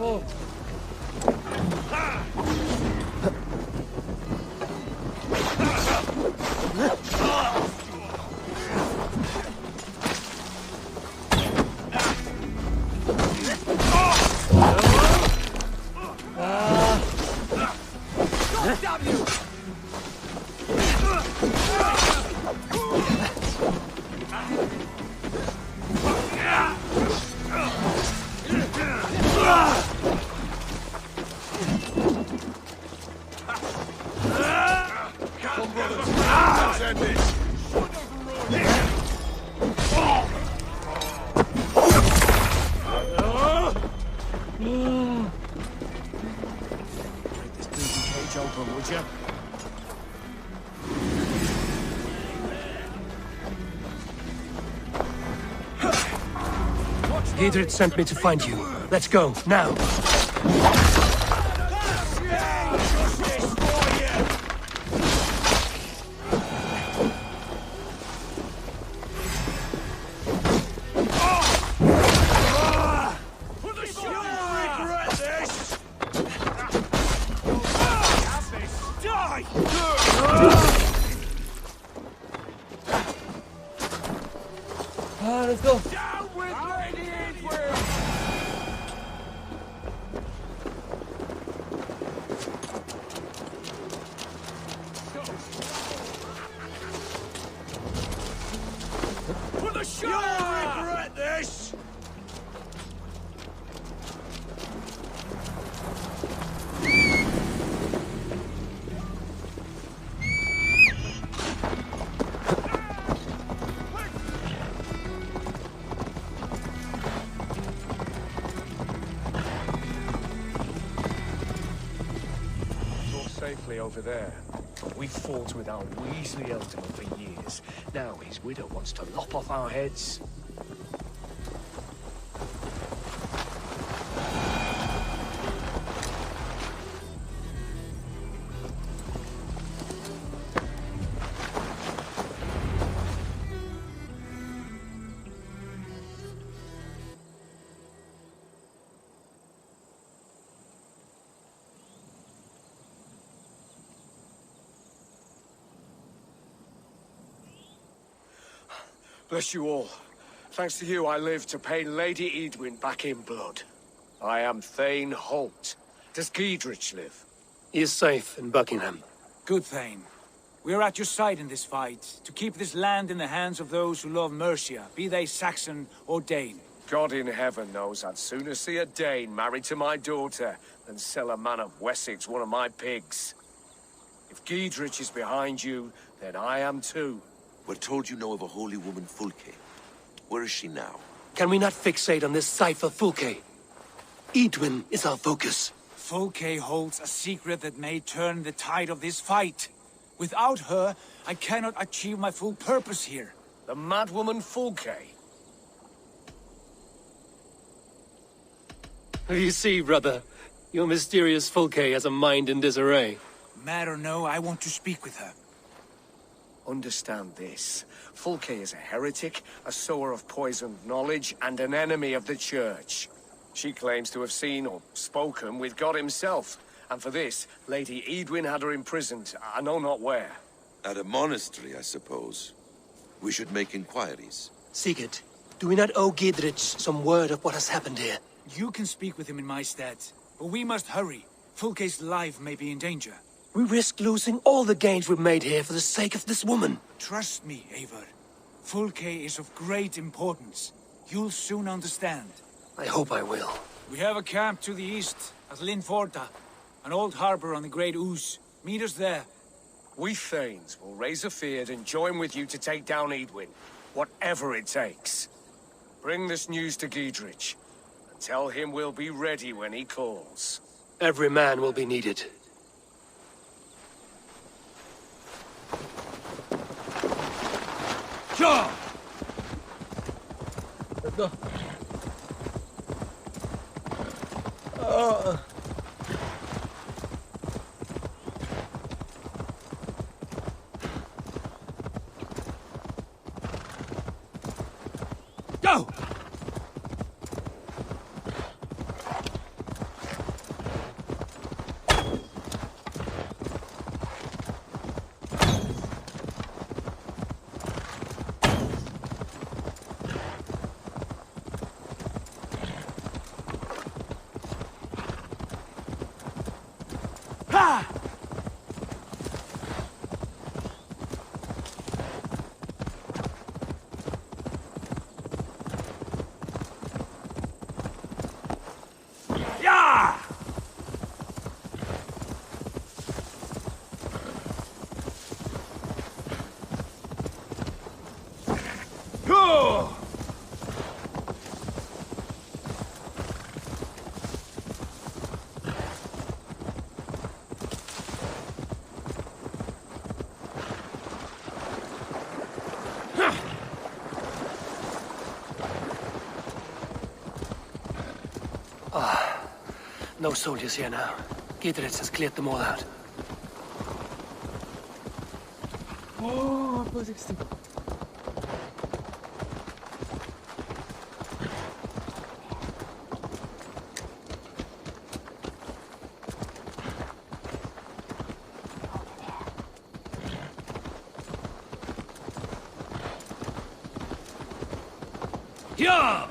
B: Oh.
C: Giedrich sent me to find you. Let's go, now!
B: Let's go.
J: Down with Lady Eadwyn!
L: over there. We fought with our Weasley elcome for years. Now his widow wants to lop off our heads. Bless you all. Thanks to you, I live to pay Lady Eidwin back in blood. I am Thane Holt. Does Giedrich live?
C: He is safe in Buckingham.
I: Good, Thane. We are at your side in this fight, to keep this land in the hands of those who love Mercia, be they Saxon or Dane.
L: God in heaven knows I'd sooner see a Dane married to my daughter than sell a man of Wessex one of my pigs. If Giedrich is behind you, then I am too.
H: We're told you know of a holy woman, Fulke. Where is she now?
C: Can we not fixate on this cipher, Fulke? Eidwin is our focus.
I: Fulke holds a secret that may turn the tide of this fight. Without her, I cannot achieve my full purpose here.
L: The madwoman Fulke?
C: You see, brother, your mysterious Fulke has a mind in disarray.
I: Mad or no, I want to speak with her.
L: Understand this. Fulke is a heretic, a sower of poisoned knowledge, and an enemy of the Church. She claims to have seen or spoken with God himself, and for this, Lady Eidwin had her imprisoned, I know not where.
H: At a monastery, I suppose. We should make inquiries.
C: Sigurd, do we not owe Giedrich some word of what has happened here?
I: You can speak with him in my stead, but we must hurry. Fulke's life may be in danger.
C: We risk losing all the gains we've made here for the sake of this woman.
I: Trust me, Eivor. Fulke is of great importance. You'll soon understand.
C: I hope I will.
I: We have a camp to the east, at Linforta, an old harbor on the Great Ouse. Meet us there.
L: We Thanes will raise a feard and join with you to take down Eidwin, whatever it takes. Bring this news to Giedrich, and tell him we'll be ready when he calls.
C: Every man will be needed.
I: Sure!
B: Let's go.
I: Go!
C: No soldiers here now. Giedrich has cleared them all out.
B: Oh, plus 60.
I: Yeah!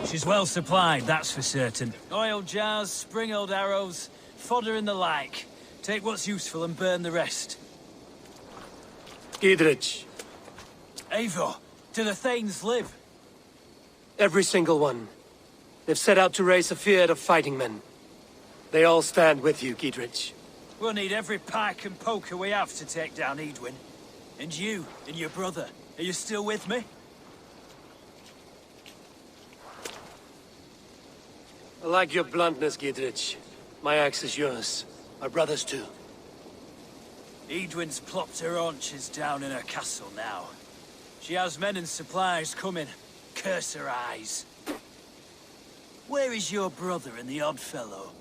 M: She's well supplied, that's for certain. Oil jars, spring-oiled arrows, fodder and the like. Take what's useful and burn the rest.
C: Giedrich.
M: Eivor, do the Thanes live?
C: Every single one. They've set out to raise a fear of fighting men. They all stand with you, Giedrich.
M: We'll need every pike and poker we have to take down Eidwin. And you, and your brother, are you still with me?
C: I like your bluntness, Giedrich. My axe is yours. My brother's too.
M: Eadwin's plopped her haunches down in her castle now. She has men and supplies coming. Curse her eyes. Where is your brother and the odd fellow?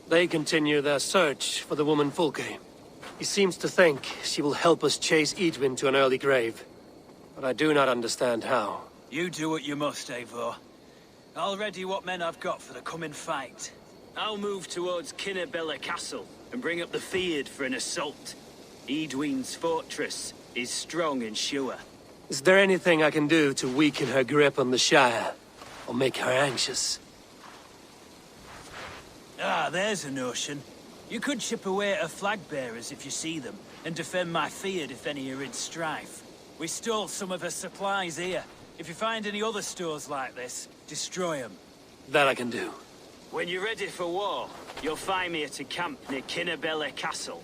C: They continue their search for the woman Fulke. He seems to think she will help us chase Eadwin to an early grave. But I do not understand how.
M: You do what you must, Eivor. I'll ready what men I've got for the coming fight. I'll move towards Kinnabella Castle and bring up the Fyrd for an assault. Eadwin's fortress is strong and sure.
C: Is there anything I can do to weaken her grip on the Shire? Or make her anxious?
M: Ah, there's a notion. You could chip away at her flag-bearers if you see them, and defend my Fyrd if any are in strife. We stole some of her supplies here. If you find any other stores like this, destroy them.
C: That I can do.
M: When you're ready for war, you'll find me at a camp near Kinnabella Castle.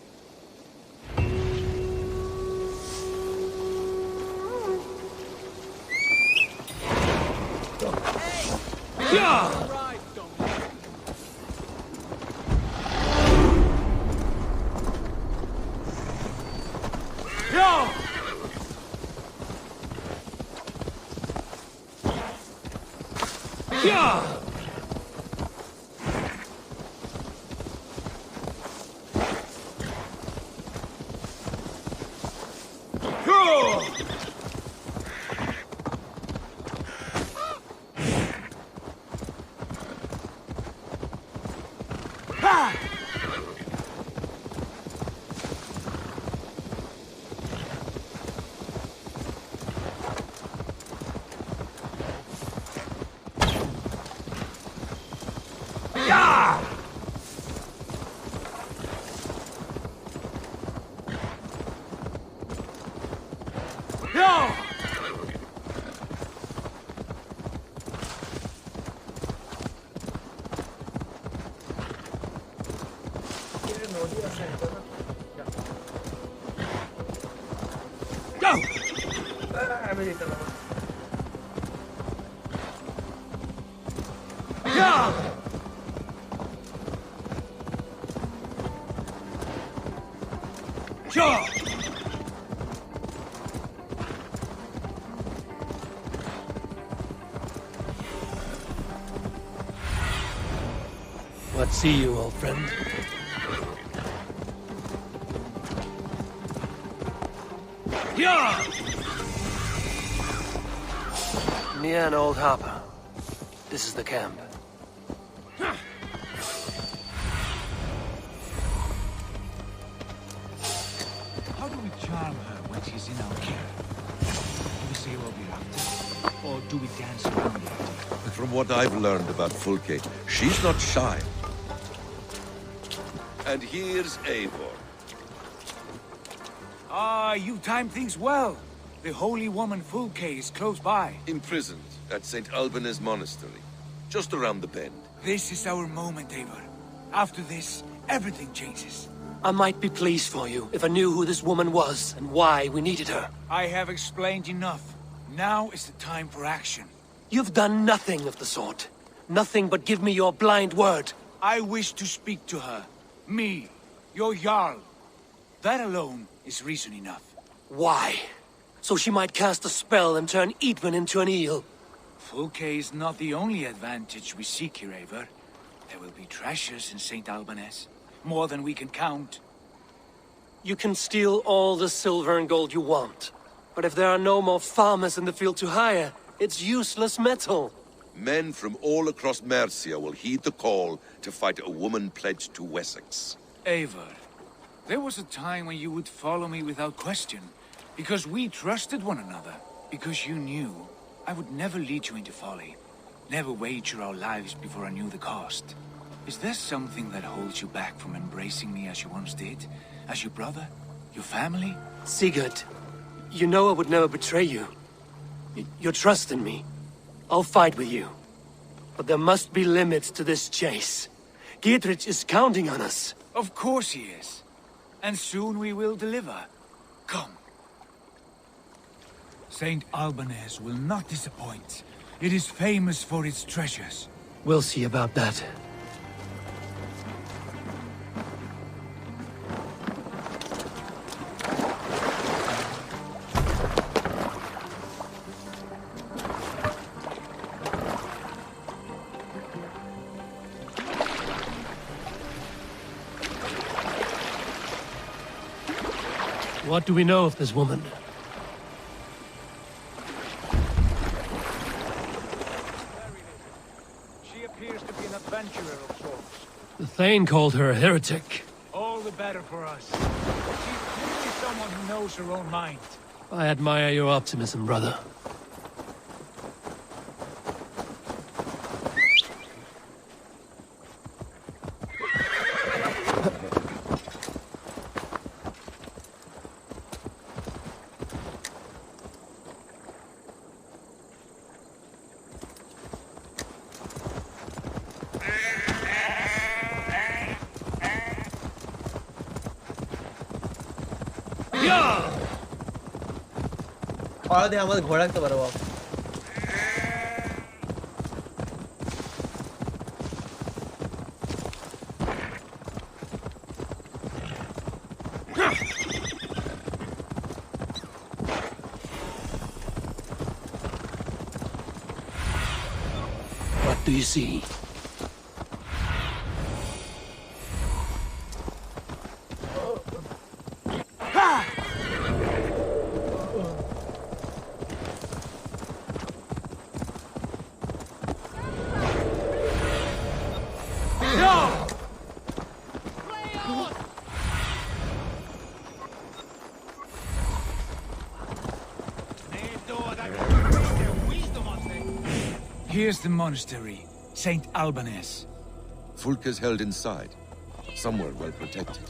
C: What see you, old friend? Me and old Harper. This is the camp.
I: How do we charm her when she's in our care? Do we say what we're up to? Or do we dance around the idea?
H: From what I've learned about Fulke, she's not shy. And here's Eivor.
I: Ah, you timed things well. The holy woman Fulke is close by.
H: Imprisoned at St. Alban's Monastery, just around the bend.
I: This is our moment, Eivor. After this, everything changes.
C: I might be pleased for you if I knew who this woman was and why we needed her.
I: I have explained enough. Now is the time for action.
C: You've done nothing of the sort. Nothing but give me your blind word.
I: I wish to speak to her. Me, your Jarl. That alone is reason enough.
C: Why? So she might cast a spell and turn Eadwin into an eel.
I: Fulke is not the only advantage we seek here, Eivor. There will be treasures in St. Alban's. More than we can count.
C: You can steal all the silver and gold you want. But if there are no more farmers in the field to hire, it's useless metal.
H: Men from all across Mercia will heed the call to fight a woman pledged to Wessex.
I: Eivor, there was a time when you would follow me without question. Because we trusted one another. Because you knew I would never lead you into folly. Never wager our lives before I knew the cost. Is there something that holds you back from embracing me as you once did? As your brother? Your family?
C: Sigurd, you know I would never betray you. Your trust in me. I'll fight with you. But there must be limits to this chase. Giedrich is counting on us.
I: Of course he is. And soon we will deliver. Come. St. Alban's will not disappoint. It is famous for its treasures.
C: We'll see about that. What do we know of this woman?
I: She appears to be an adventurer of sorts.
C: The Thane called her a heretic.
I: All the better for us. She's clearly someone who knows her own mind.
C: I admire your optimism, brother.
B: और दे हमारे घोड़ा तो बराबर
C: What do you see?
I: Here's the monastery, St. Albanese.
H: Fulke's held inside, somewhere well protected.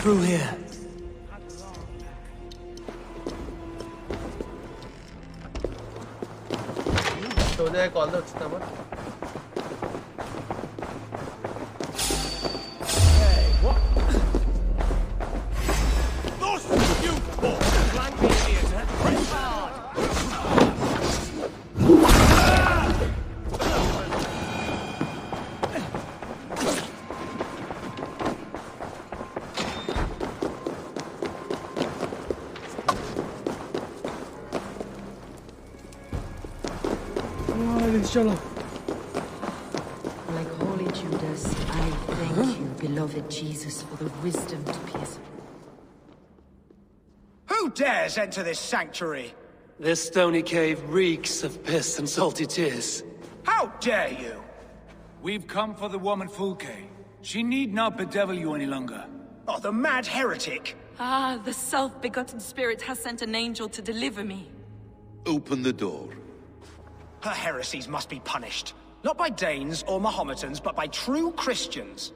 C: Through here.
B: तो जाए call दो अच्छा मत
N: Like holy Judas, I thank you, beloved Jesus, for the wisdom to pierce.
O: Who dares enter this sanctuary?
C: This stony cave reeks of piss and salty tears.
O: How dare you?
I: We've come for the woman Fulke. She need not bedevil you any longer.
O: Oh, the mad heretic!
P: Ah, the self-begotten spirit has sent an angel to deliver me.
H: Open the door.
O: Her heresies must be punished. Not by Danes or Mahometans, but by true Christians.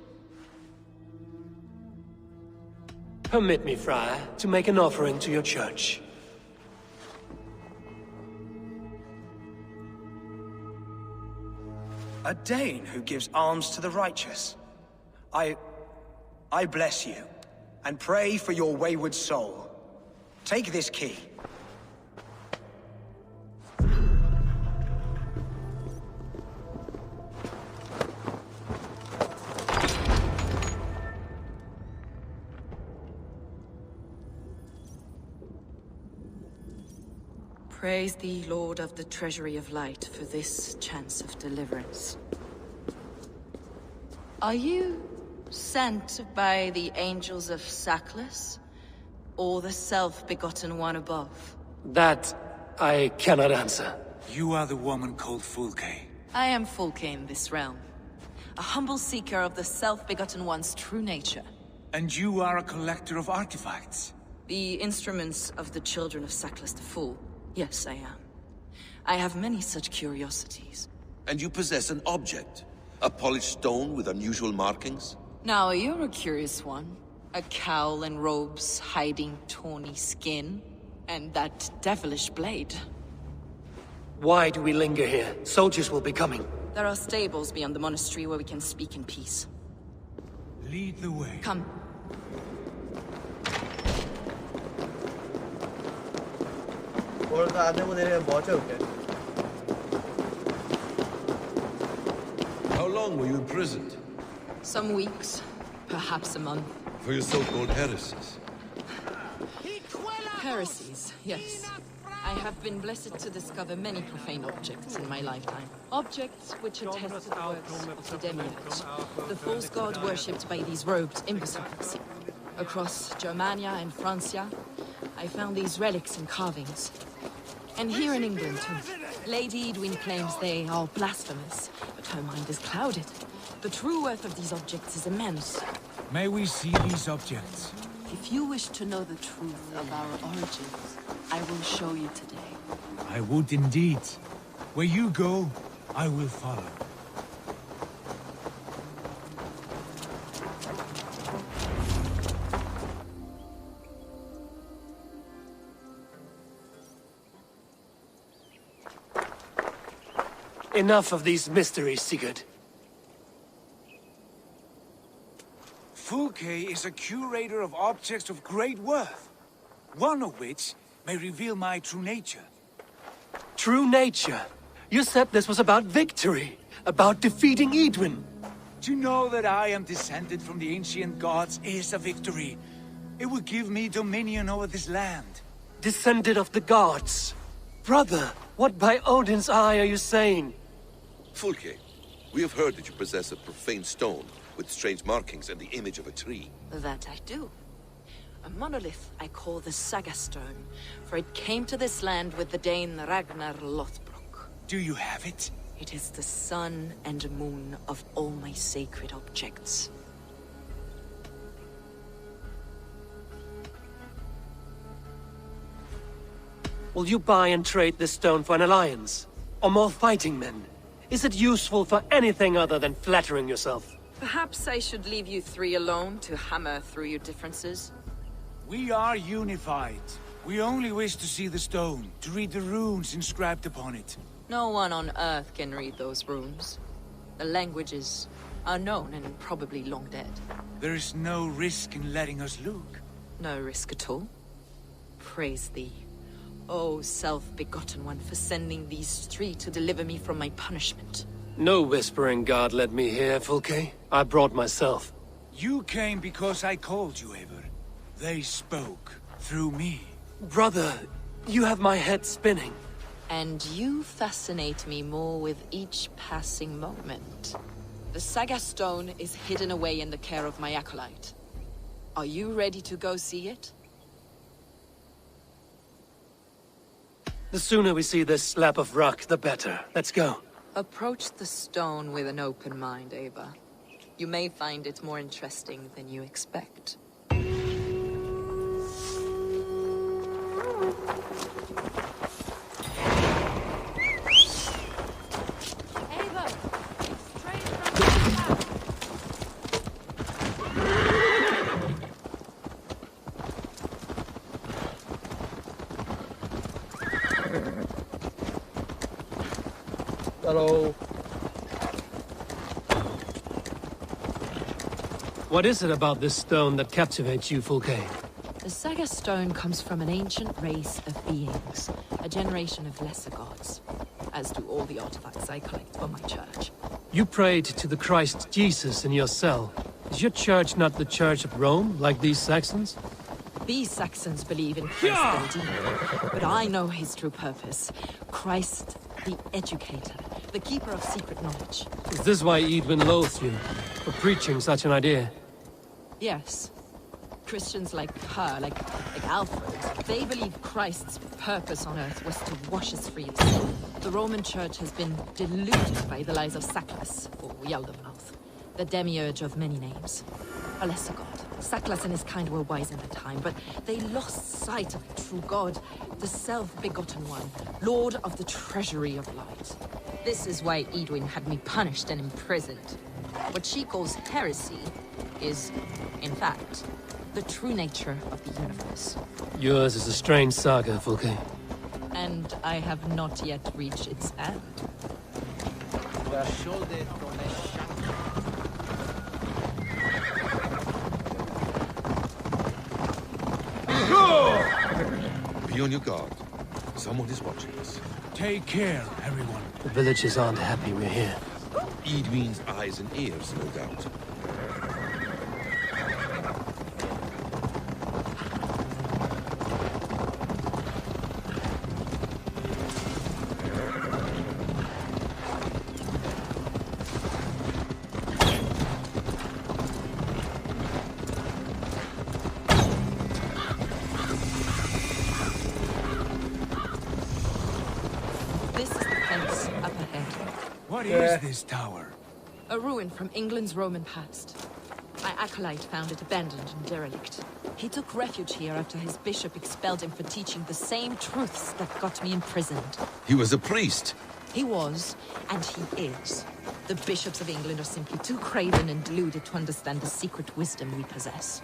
C: Permit me, friar, to make an offering to your church.
O: A Dane who gives alms to the righteous. I bless you, and pray for your wayward soul. Take this key.
N: Praise thee, Lord of the Treasury of Light, for this chance of deliverance. Are you sent by the angels of Sackless, or the self-begotten one above?
C: That I cannot answer.
I: You are the woman called Fulke.
N: I am Fulke in this realm, a humble seeker of the self-begotten one's true nature.
I: And you are a collector of artifacts?
N: The instruments of the children of Sackless the Fool. Yes, I am. I have many such curiosities.
H: And you possess an object? A polished stone with unusual markings?
N: Now, you're a curious one. A cowl and robes hiding tawny skin. And that devilish blade.
C: Why do we linger here? Soldiers will be coming.
N: There are stables beyond the monastery where we can speak in peace.
I: Lead the way.
N: Come.
H: How long were you imprisoned?
N: Some weeks, perhaps a month.
H: For your so-called heresies?
N: Heresies, yes. I have been blessed to discover many profane objects in my lifetime. Objects which attest to the works of the demiurge, the false god worshipped by these robed imbeciles. Across Germania and Francia, I found these relics and carvings. And here in England, too. Lady Eidwin claims they are blasphemous, but her mind is clouded. The true worth of these objects is immense.
I: May we see these objects?
P: If you wish to know the truth of our origins, I will show you today.
I: I would indeed. Where you go, I will follow.
C: Enough of these mysteries, Sigurd.
I: Fulke is a curator of objects of great worth, one of which may reveal my true nature.
C: True nature? You said this was about victory, about defeating Eidwin.
I: To know that I am descended from the ancient gods is a victory. It will give me dominion over this land.
C: Descended of the gods? Brother, what by Odin's eye are you saying?
H: Fulke, we have heard that you possess a profane stone with strange markings and the image of a tree.
N: That I do. A monolith I call the Saga Stone, for it came to this land with the Dane Ragnar Lothbrok.
I: Do you have it?
N: It is the sun and moon of all my sacred objects.
C: Will you buy and trade this stone for an alliance? Or more fighting men? Is it useful for anything other than flattering yourself?
N: Perhaps I should leave you three alone to hammer through your differences?
I: We are unified. We only wish to see the stone, to read the runes inscribed upon it.
N: No one on Earth can read those runes. The languages are known and probably long dead.
I: There is no risk in letting us look.
N: No risk at all. Praise thee, O self-begotten one, for sending these three to deliver me from my punishment.
C: No whispering god led me here, Fulke. I brought myself.
I: You came because I called you, Eivor. They spoke through me.
C: Brother, you have my head spinning.
N: And you fascinate me more with each passing moment. The Saga Stone is hidden away in the care of my acolyte. Are you ready to go see it?
C: The sooner we see this slab of rock, the better. Let's go.
N: Approach the stone with an open mind, Eivor. You may find it more interesting than you expect.
B: Hello.
C: What is it about this stone that captivates you, Fulke?
N: The Saga Stone comes from an ancient race of beings, a generation of lesser gods, as do all the artifacts I collect for my church.
C: You prayed to the Christ Jesus in your cell. Is your church not the Church of Rome, like these Saxons?
N: These Saxons believe in Christ indeed, but I know his true purpose. Christ, the educator, the keeper of secret knowledge.
C: Is this why Eidwin loathed you, for preaching such an idea?
N: Yes. Christians like her, like Alfred, they believe Christ's purpose on earth was to wash us free of sin. The Roman Church has been deluded by the lies of Saklas, or Yaldabaoth, the demiurge of many names. A lesser god. Saklas and his kind were wise in their time, but they lost sight of the true god, the self-begotten one, lord of the treasury of light. This is why Eidwin had me punished and imprisoned. What she calls heresy is, in fact, the true nature of the universe.
C: Yours is a strange saga, Fulke.
N: And I have not yet reached its end.
H: Be on your guard. Someone is watching us.
C: Take care, everyone. The villagers aren't happy we're here.
H: Eidwin's eyes and ears, no doubt.
C: What is this tower?
N: A ruin from England's Roman past. My acolyte found it abandoned and derelict. He took refuge here after his bishop expelled him for teaching the same truths that got me imprisoned.
H: He was a priest.
N: He was, and he is. The bishops of England are simply too craven and deluded to understand the secret wisdom we possess.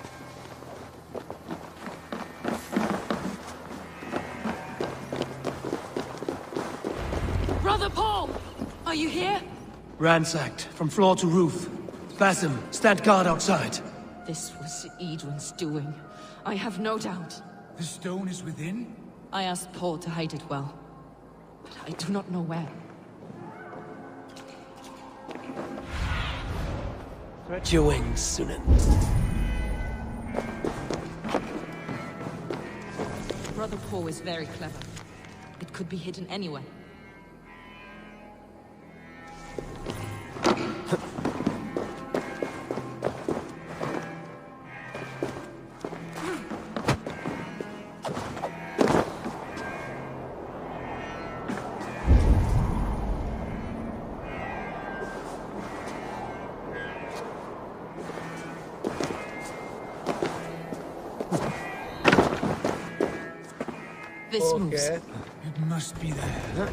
N: Brother Paul! Are you here?
C: Ransacked, from floor to roof. Basim, stand guard outside.
N: This was Eidwin's doing. I have no doubt.
I: The stone is within?
N: I asked Paul to hide it well, but I do not know where.
C: Spread your wings, Sunan.
N: Brother Paul is very clever. It could be hidden anywhere. This moves.
I: It must be there.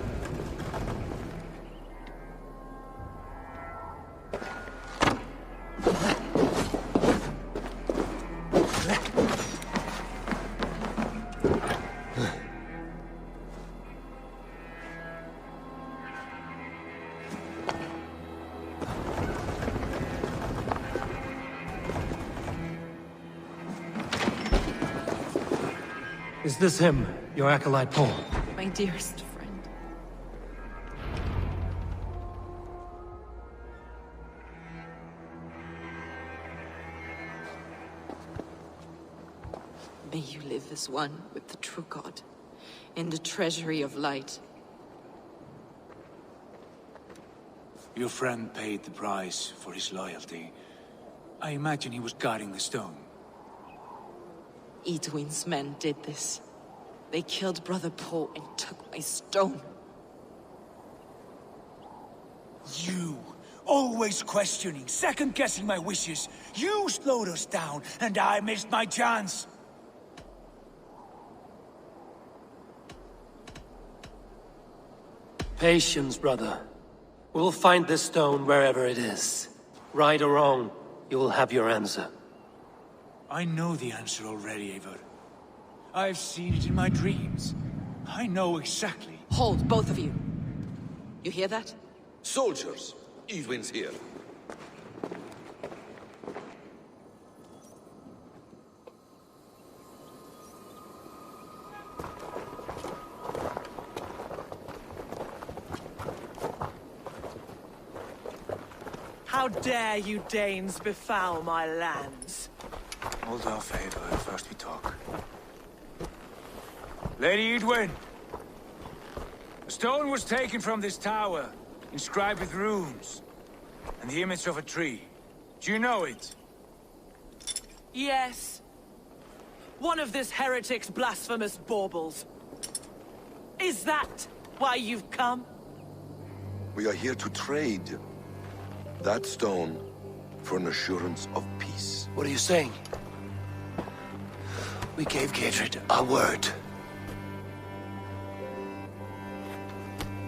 C: Is this him, your acolyte Paul?
N: My dearest friend. May you live as one with the true God, in the treasury of light.
I: Your friend paid the price for his loyalty. I imagine he was guarding the stone.
N: Eidwin's men did this. They killed Brother Paul and took my stone.
I: You! Always questioning, second-guessing my wishes. You slowed us down, and I missed my chance.
C: Patience, brother. We'll find this stone wherever it is. Right or wrong, you will have your answer.
I: I know the answer already, Eivor. I've seen it in my dreams. I know exactly.
N: Hold, both of you. You hear that?
H: Soldiers! Eidwin's here.
K: How dare you Danes befoul my lands?
I: Hold off, Eivor. First we talk. Lady Eidwin! A stone was taken from this tower, inscribed with runes, and the image of a tree. Do you know it?
K: Yes. One of this heretic's blasphemous baubles. Is that why you've come?
H: We are here to trade. That stone for an assurance of peace.
C: What are you saying? We gave Gatred our word.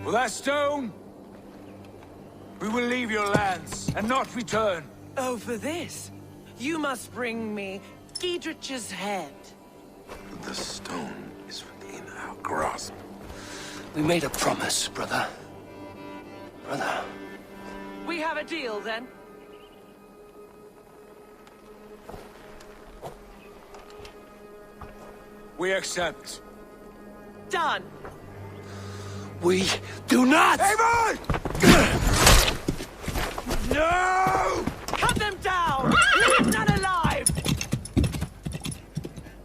I: For that stone, we will leave your lands and not return.
K: Oh, for this? You must bring me Giedrich's head.
H: The stone is within our grasp.
C: We made a promise, brother. Brother.
K: We have a deal, then?
I: We accept.
K: Done.
C: We do not!
I: Eivor! No!
K: Cut them down! Leave none alive!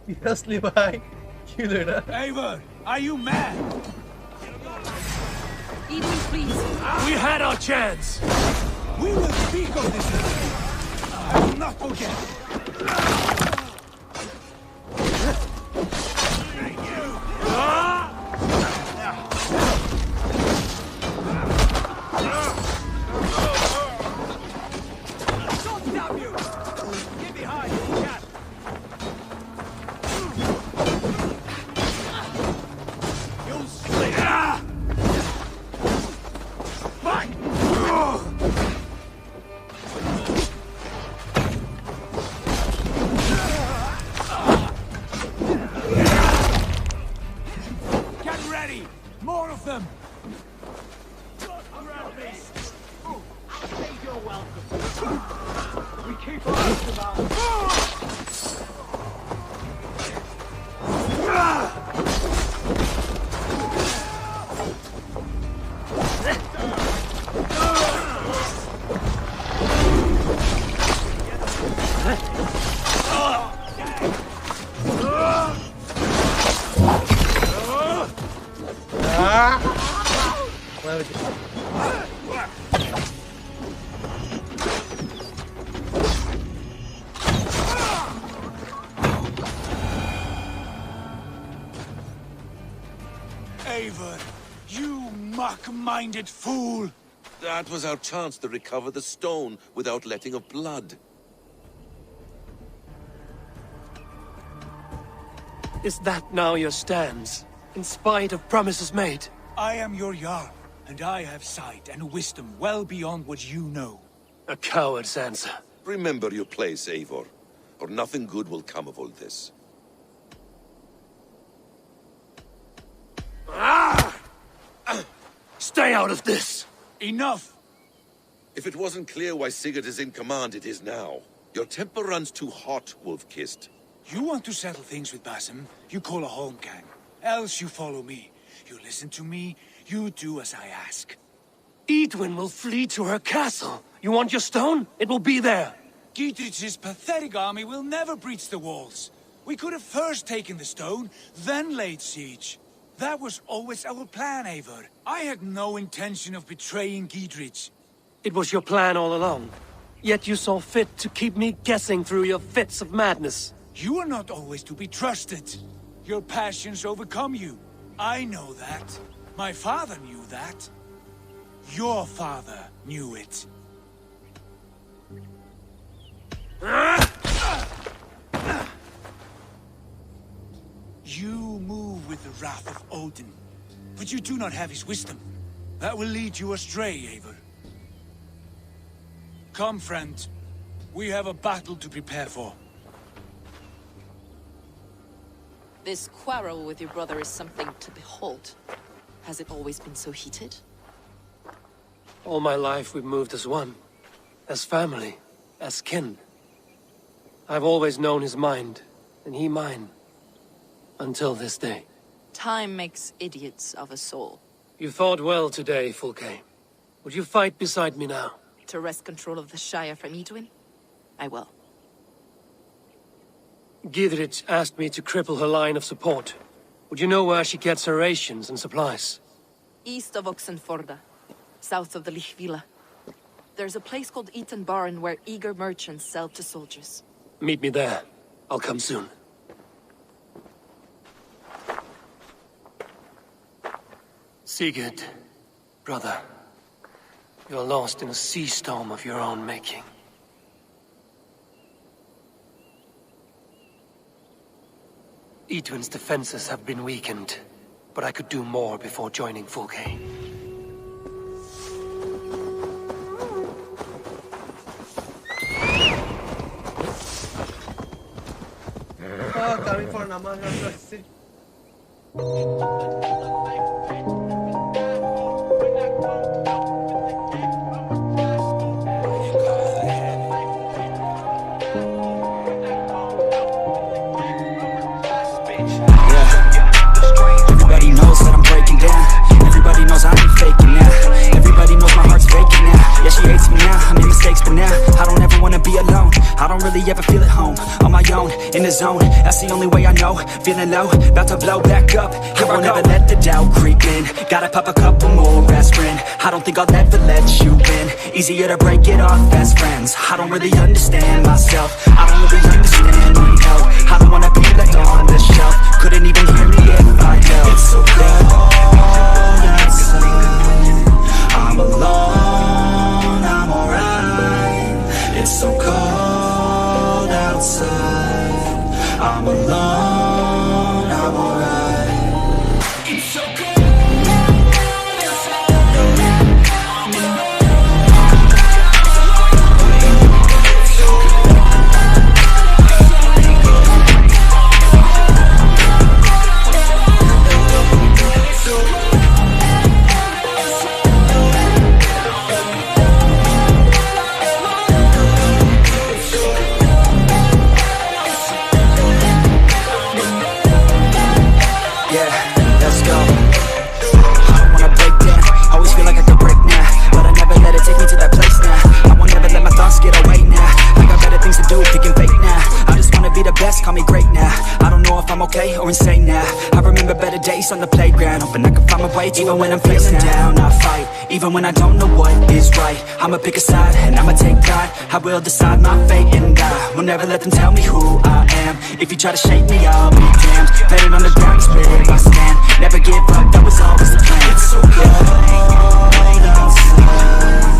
B: Seriously, bhai. Kill it, huh?
I: Eivor, are you mad?
N: Edwin, please.
C: We had our chance!
I: We will speak of this later. I will not forget. Eivor, you muck-minded fool!
H: That was our chance to recover the stone without letting of blood.
C: Is that now your stance, in spite of promises made?
I: I am your Jarl, and I have sight and wisdom well beyond what you know.
C: A coward's answer.
H: Remember your place, Eivor, or nothing good will come of all this.
C: Stay out of this!
I: Enough!
H: If it wasn't clear why Sigurd is in command, it is now. Your temper runs too hot, Wolf-Kissed.
I: You want to settle things with Basim, you call a holmgang. Else you follow me. You listen to me, you do as I ask.
C: Eidwin will flee to her castle. You want your stone? It will be there.
I: Gietrich's pathetic army will never breach the walls. We could have first taken the stone, then laid siege. That was always our plan, Eivor. I had no intention of betraying Gietrich.
C: It was your plan all along. Yet you saw fit to keep me guessing through your fits of madness.
I: You are not always to be trusted. Your passions overcome you. I know that. My father knew that. Your father knew it. You move with the wrath of Odin, but you do not have his wisdom. That will lead you astray, Eivor. Come, friend. We have a battle to prepare for.
N: This quarrel with your brother is something to behold. Has it always been so heated?
C: All my life we've moved as one. As family. As kin. I've always known his mind, and he mine. Until this day.
N: Time makes idiots of us all.
C: You fought well today, Fulke. Would you fight beside me now?
N: To wrest control of the Shire from Eidwin? I will.
C: Gietrich asked me to cripple her line of support. Would you know where she gets her rations and supplies?
N: East of Oxenfjorda, south of the Lichvila. There's a place called Eton Barn where eager merchants sell to soldiers.
C: Meet me there. I'll come soon. Sigurd, brother, you're lost in a sea storm of your own making. Eidwin's defenses have been weakened, but I could do more before joining Fulke.
B: Coming for Namanga.
A: mistakes, but now I don't ever wanna be alone. I don't really ever feel at home, on my own, in the zone. That's the only way I know, feeling low, about to blow back up. Here I won't ever let the doubt creep in. Gotta pop a couple more aspirin. I don't think I'll ever let you in. Easier to break it off best friends. I don't really understand myself, I don't really understand my help. I don't wanna be left on the shelf. Couldn't even hear me if I yelled. It's so cold outside, I'm alone, I'm alright. It's so cold outside, I'm alone, I'm alright. It's so cold. Call me great now. I don't know if I'm okay or insane now. I remember better days on the playground, hoping I can find my way. Even when I'm feeling down, I fight. Even when I don't know what is right, I'ma pick a side and I'ma take pride. I will decide my fate and I will never let them tell me who I am. If you try to shake me, I'll be damned. Laying on the ground is where I stand. Never give up, that was always the plan. It's so cold outside,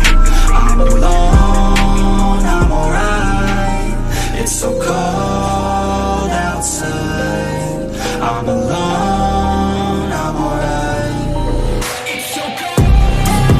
A: I'm alone, I'm alright. It's so cold outside, I'm alone, I'm alright. It's so cold outside.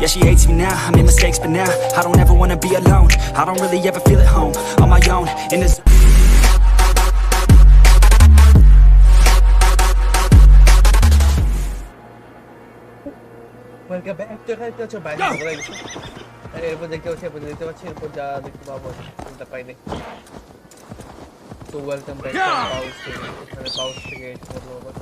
A: She hates me now, I made mistakes but now I don't ever wanna be alone. I don't really ever feel at home, on my own, in this.
B: Welcome back to the channel. Eরপর দেখতে পাচ্ছি এরপর যা দেখতে পাবো কোনটা পাইনি। তো welcome back to পাউস থেকে, এখানে পাউস থেকে এড করবো আবার।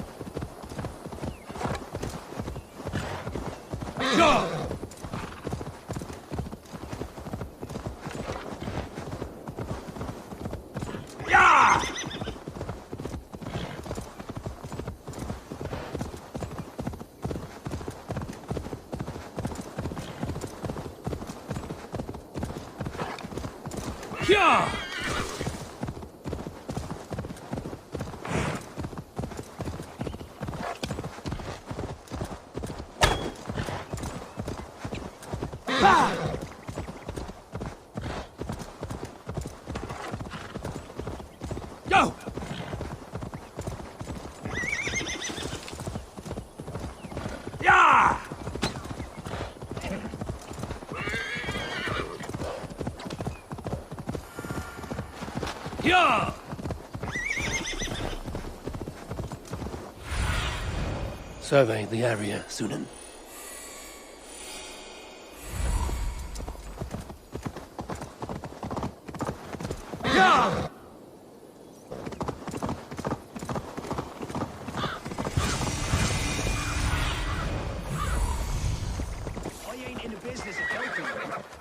C: Survey the area, Sunan.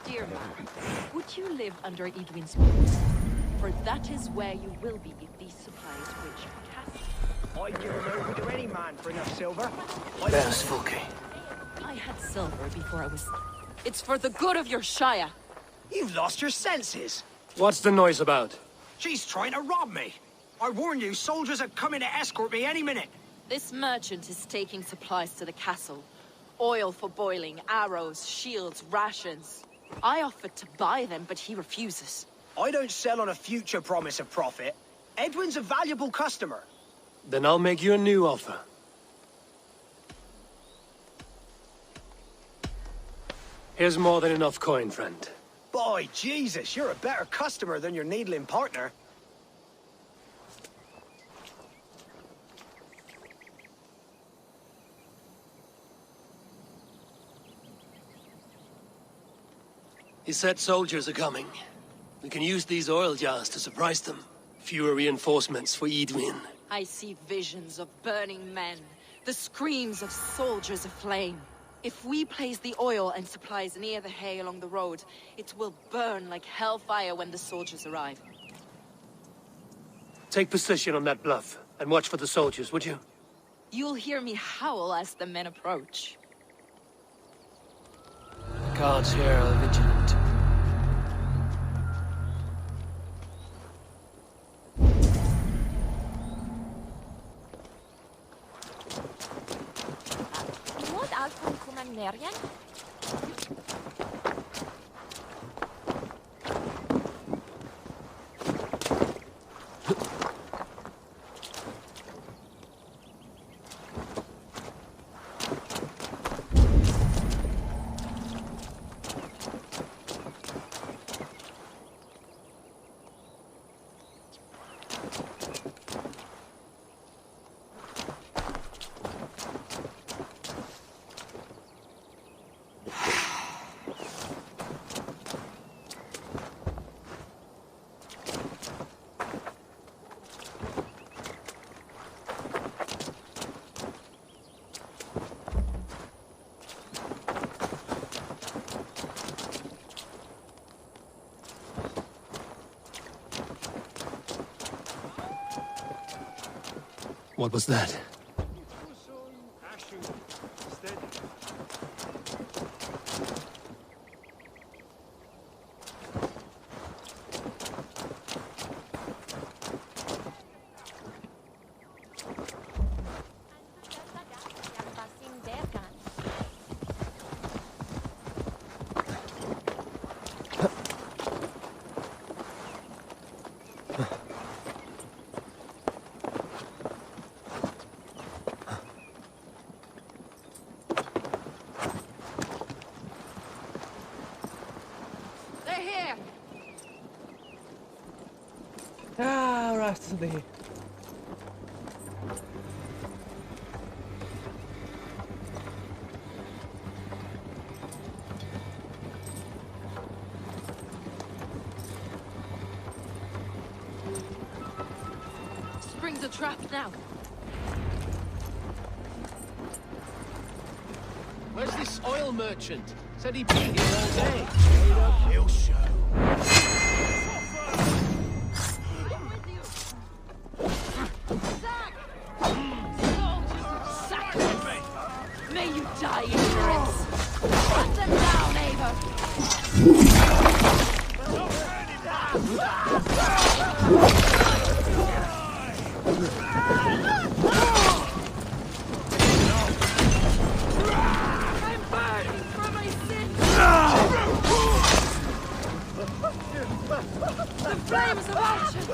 N: Dear man, would you live under Eadwin's walls? For that is where you will be if these supplies reach your castle.
O: I'd give him over to any man for enough silver.
C: There's Fulke.
N: I had silver before I was... It's for the good of your Shire.
O: You've lost your senses.
C: What's the noise about?
O: She's trying to rob me. I warn you, soldiers are coming to escort me any minute.
N: This merchant is taking supplies to the castle. Oil for boiling, arrows, shields, rations. I offered to buy them, but he refuses.
O: I don't sell on a future promise of profit. Edwin's a valuable customer.
C: Then I'll make you a new offer. Here's more than enough coin, friend.
O: By Jesus, you're a better customer than your needling partner.
C: He said soldiers are coming. We can use these oil jars to surprise them. Fewer reinforcements for Eidwin.
N: I see visions of burning men, the screams of soldiers aflame. If we place the oil and supplies near the hay along the road, it will burn like hellfire when the soldiers arrive.
C: Take position on that bluff, and watch for the soldiers, would you?
N: You'll hear me howl as the men approach.
C: Guards here are vigilant.
F: What outcome Kumannerian?
C: What was that?
B: Today.
N: Spring's a trap now.
C: Where's this oil merchant? Said he'd be here all day.
O: He'll show.
N: May you die, ignorance! Cut them down, Eivor! I'm burning for my sins! The flames of Archer!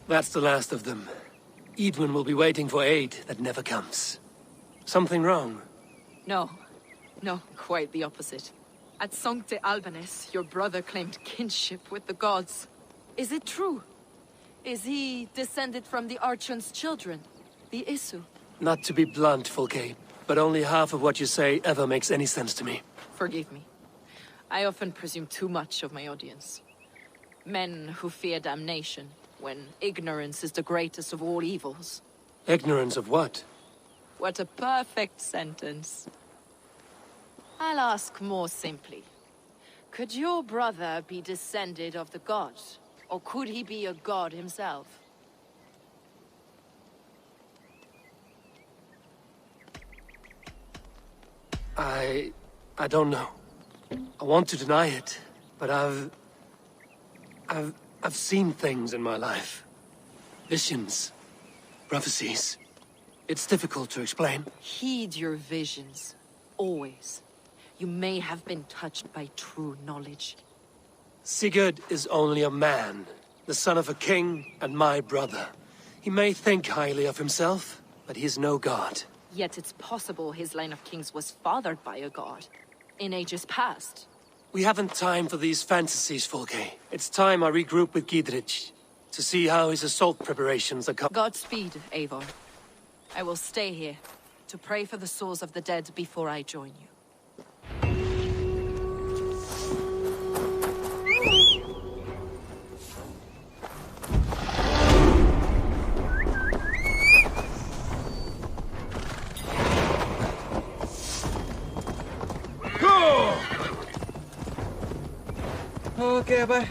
C: That's the last of them. Eidwin will be waiting for aid that never comes. Something wrong?
N: No. No, quite the opposite. At Sancte Albanus, your brother claimed kinship with the gods. Is it true? Is he descended from the Archon's children, the Isu?
C: Not to be blunt, Fulke, but only half of what you say ever makes any sense to me.
N: Forgive me. I often presume too much of my audience. Men who fear damnation, when ignorance is the greatest of all evils.
C: Ignorance of what?
N: What a perfect sentence. I'll ask more simply. Could your brother be descended of the gods? Or could he be a god himself?
C: I don't know. I want to deny it, but I've seen things in my life. Visions. Prophecies. It's difficult to explain.
N: Heed your visions. Always. You may have been touched by true knowledge.
C: Sigurd is only a man, the son of a king and my brother. He may think highly of himself, but he is no god.
N: Yet it's possible his line of kings was fathered by a god. In ages past.
C: We haven't time for these fantasies, Fulke. It's time I regroup with Giedrich, to see how his assault preparations are coming.
N: Godspeed, Eivor. I will stay here, to pray for the souls of the dead before I join you.
B: Okay, bye.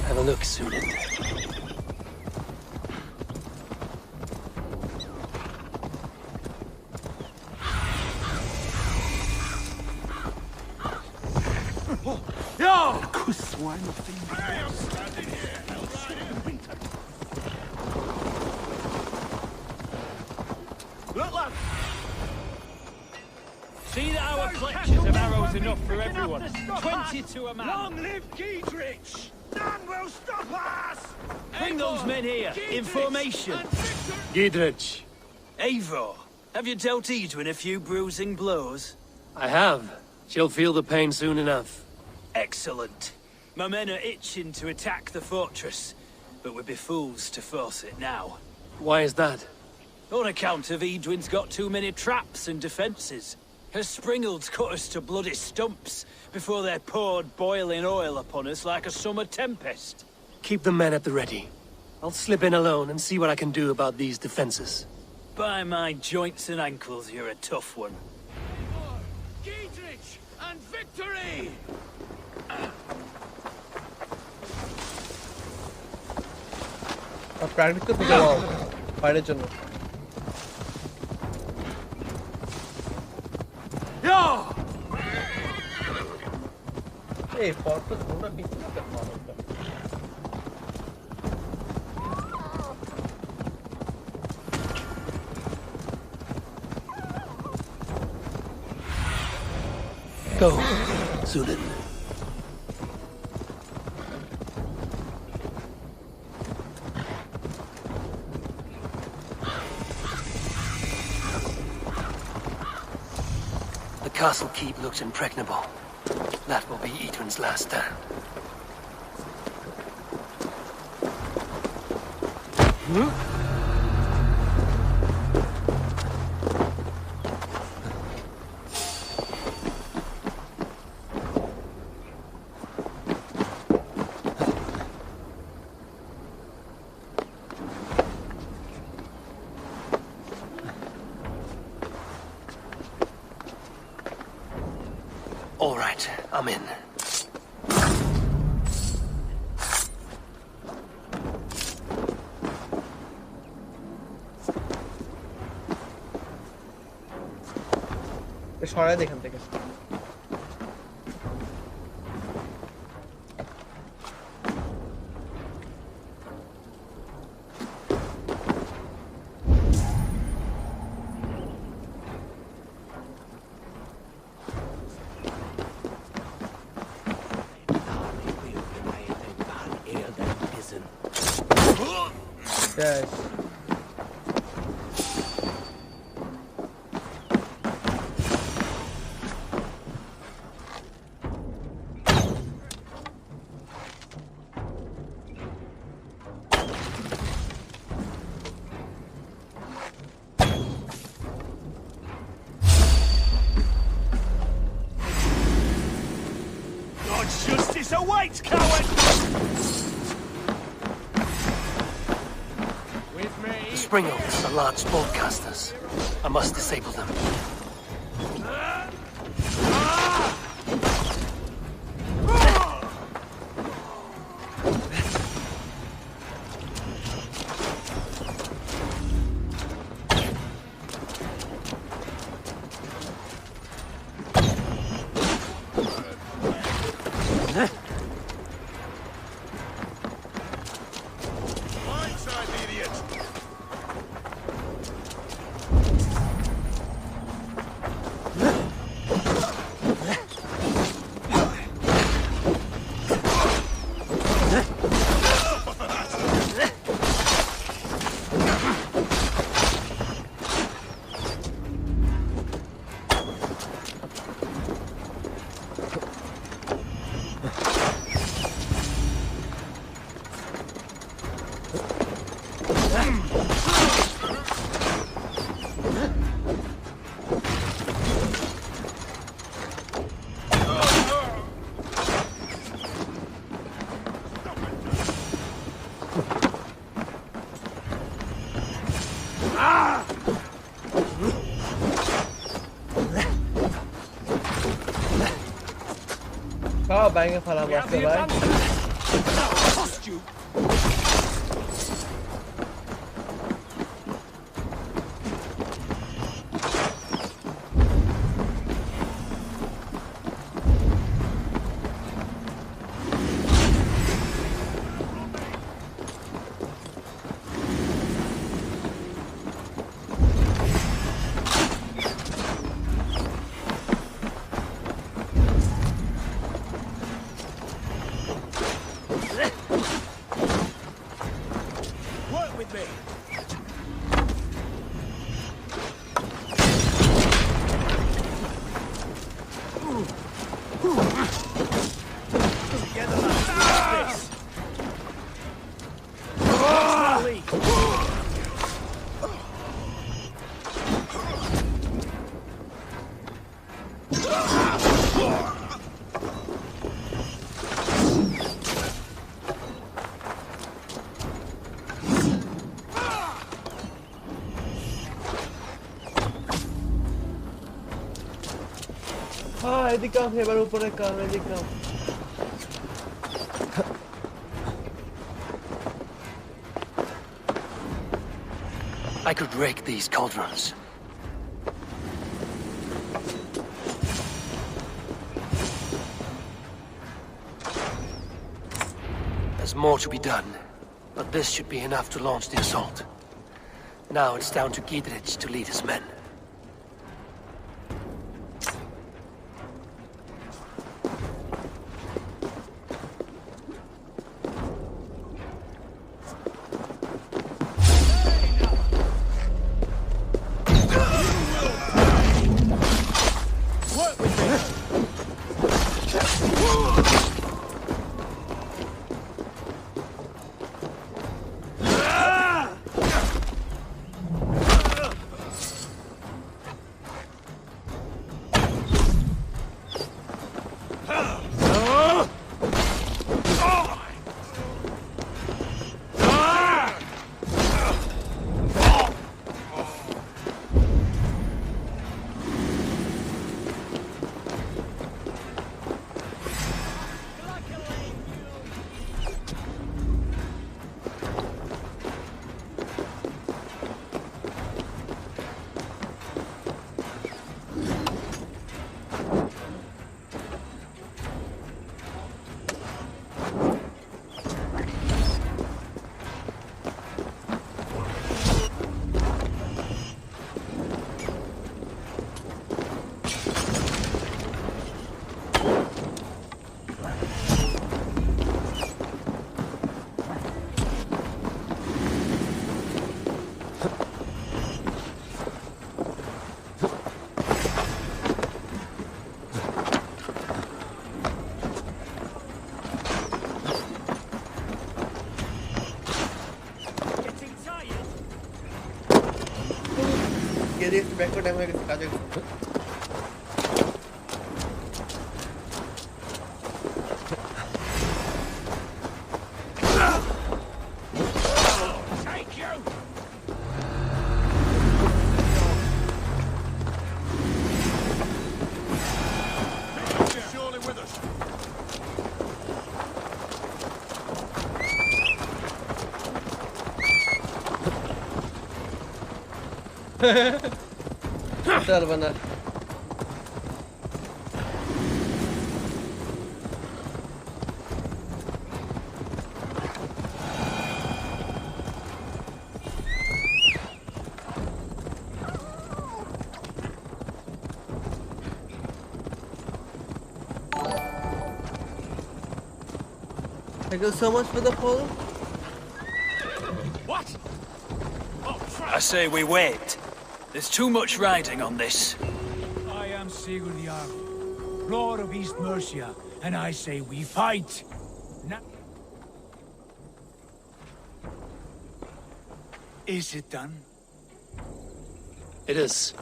C: Have a look, soon.
J: Look, lad! See that our collections of arrows enough for everyone. 22 a man.
I: Long live Giedrich! None will stop us!
M: Bring those men here, in formation.
C: Giedrich.
M: Eivor, have you dealt Eadwin a few bruising blows?
C: I have. She'll feel the pain soon enough.
M: Excellent. My men are itching to attack the fortress, but we'd be fools to force it now.
C: Why is that?
M: On account of Eadwin's got too many traps and defences. Her springalds cut us to bloody stumps before they poured boiling oil upon us like a summer tempest.
C: Keep the men at the ready. I'll slip in alone and see what I can do about these defenses.
M: By my joints and ankles, you're a tough one.
J: Giedrich and victory!
B: Practice করতে যাও ফাইটের জন্য এই fortress কোনটা বিক্রি করতে পারো
C: Go, Zulin. The castle keep looks impregnable. That will be Eadwin's last stand. All right, I'm in.
B: সরাই দেখান থেকে Yes.
J: God's justice awaits, coward!
C: The spring oaks are large broadcasters. I must disable them.
B: Oh, banging Valhalla was the right. Edicam, ebar upore kam, edicam.
C: I could rake these cauldrons. There's more to be done, but this should be enough to launch the assault. Now it's down to Giedrich to lead his men.
B: দিয়ে একটু back করে time হয়ে গেছে কাজে। चल बना Thank you so much for the follow.
M: What? I say we wait. There's too much riding on this.
I: I am Sigurd the Arm, Lord of East Mercia, and I say we fight. Is it done?
C: It is.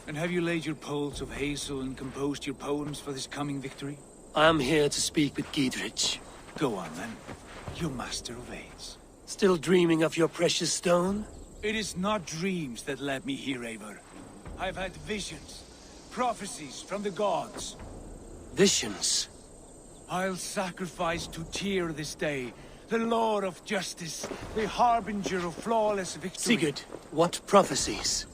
I: And have you laid your poles of hazel and composed your poems for this coming victory?
C: I am here to speak with Giedrich.
I: Go on then, you master of aids.
C: Still dreaming of your precious stone?
I: It is not dreams that led me here, Eivor. I've had visions, prophecies from the gods.
C: Visions?
I: I'll sacrifice to Tyr this day, the Lord of Justice, the harbinger of flawless victory.
C: Sigurd, what prophecies?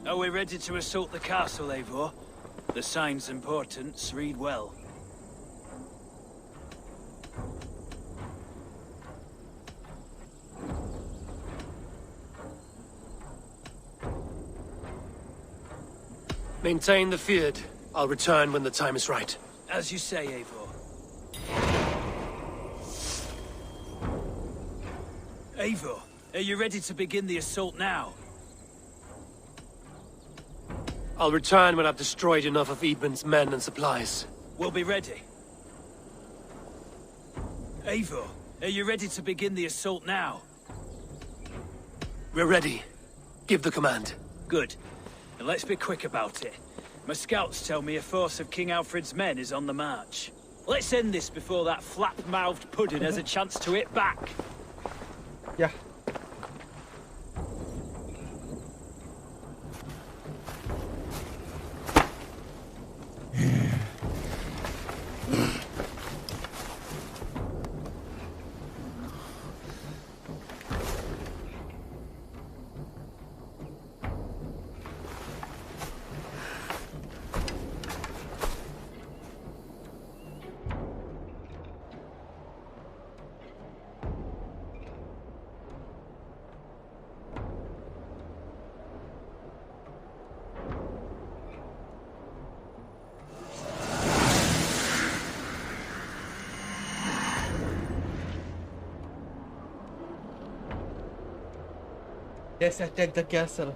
M: Are we ready to assault the castle, Eivor? The sign's importance, read well.
C: Maintain the field. I'll return when the time is right.
M: As you say, Eivor. Eivor, are you ready to begin the assault now?
C: I'll return when I've destroyed enough of Eadmund's men and supplies.
M: We'll be ready. Eivor, are you ready to begin the assault now?
C: We're ready. Give the command.
M: Good. And let's be quick about it. My scouts tell me a force of King Alfred's men is on the march. Let's end this before that flap-mouthed pudding has a chance to hit back.
B: Yeah. Let's attack the castle.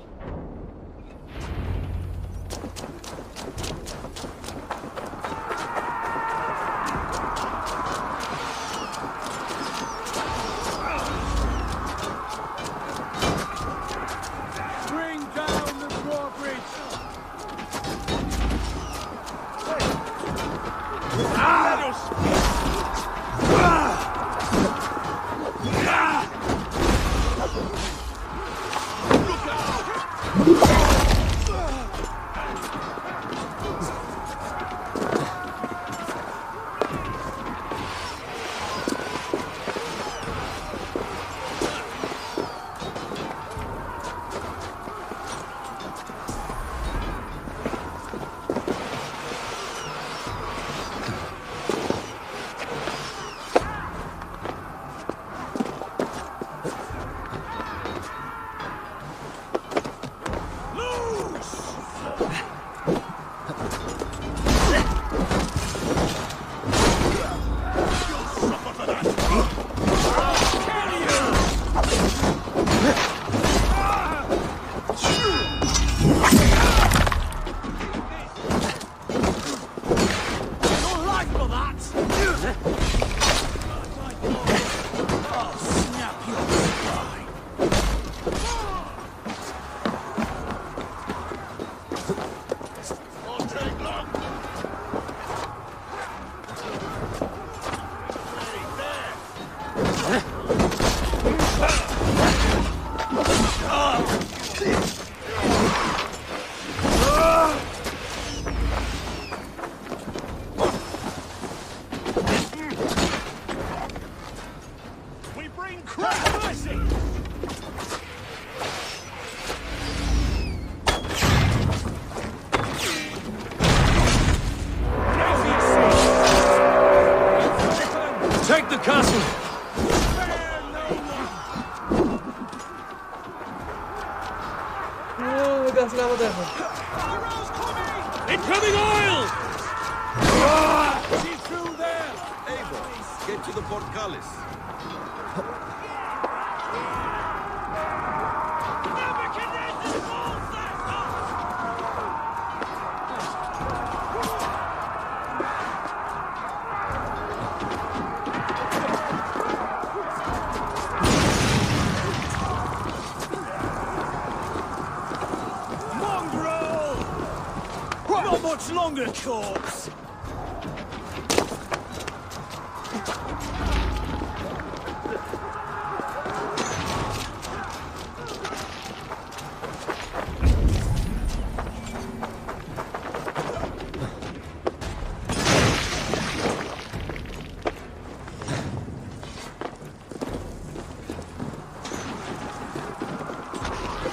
J: Bring down the drawbridge! Let us...
H: to the portcullis.
M: Not much longer, corpse!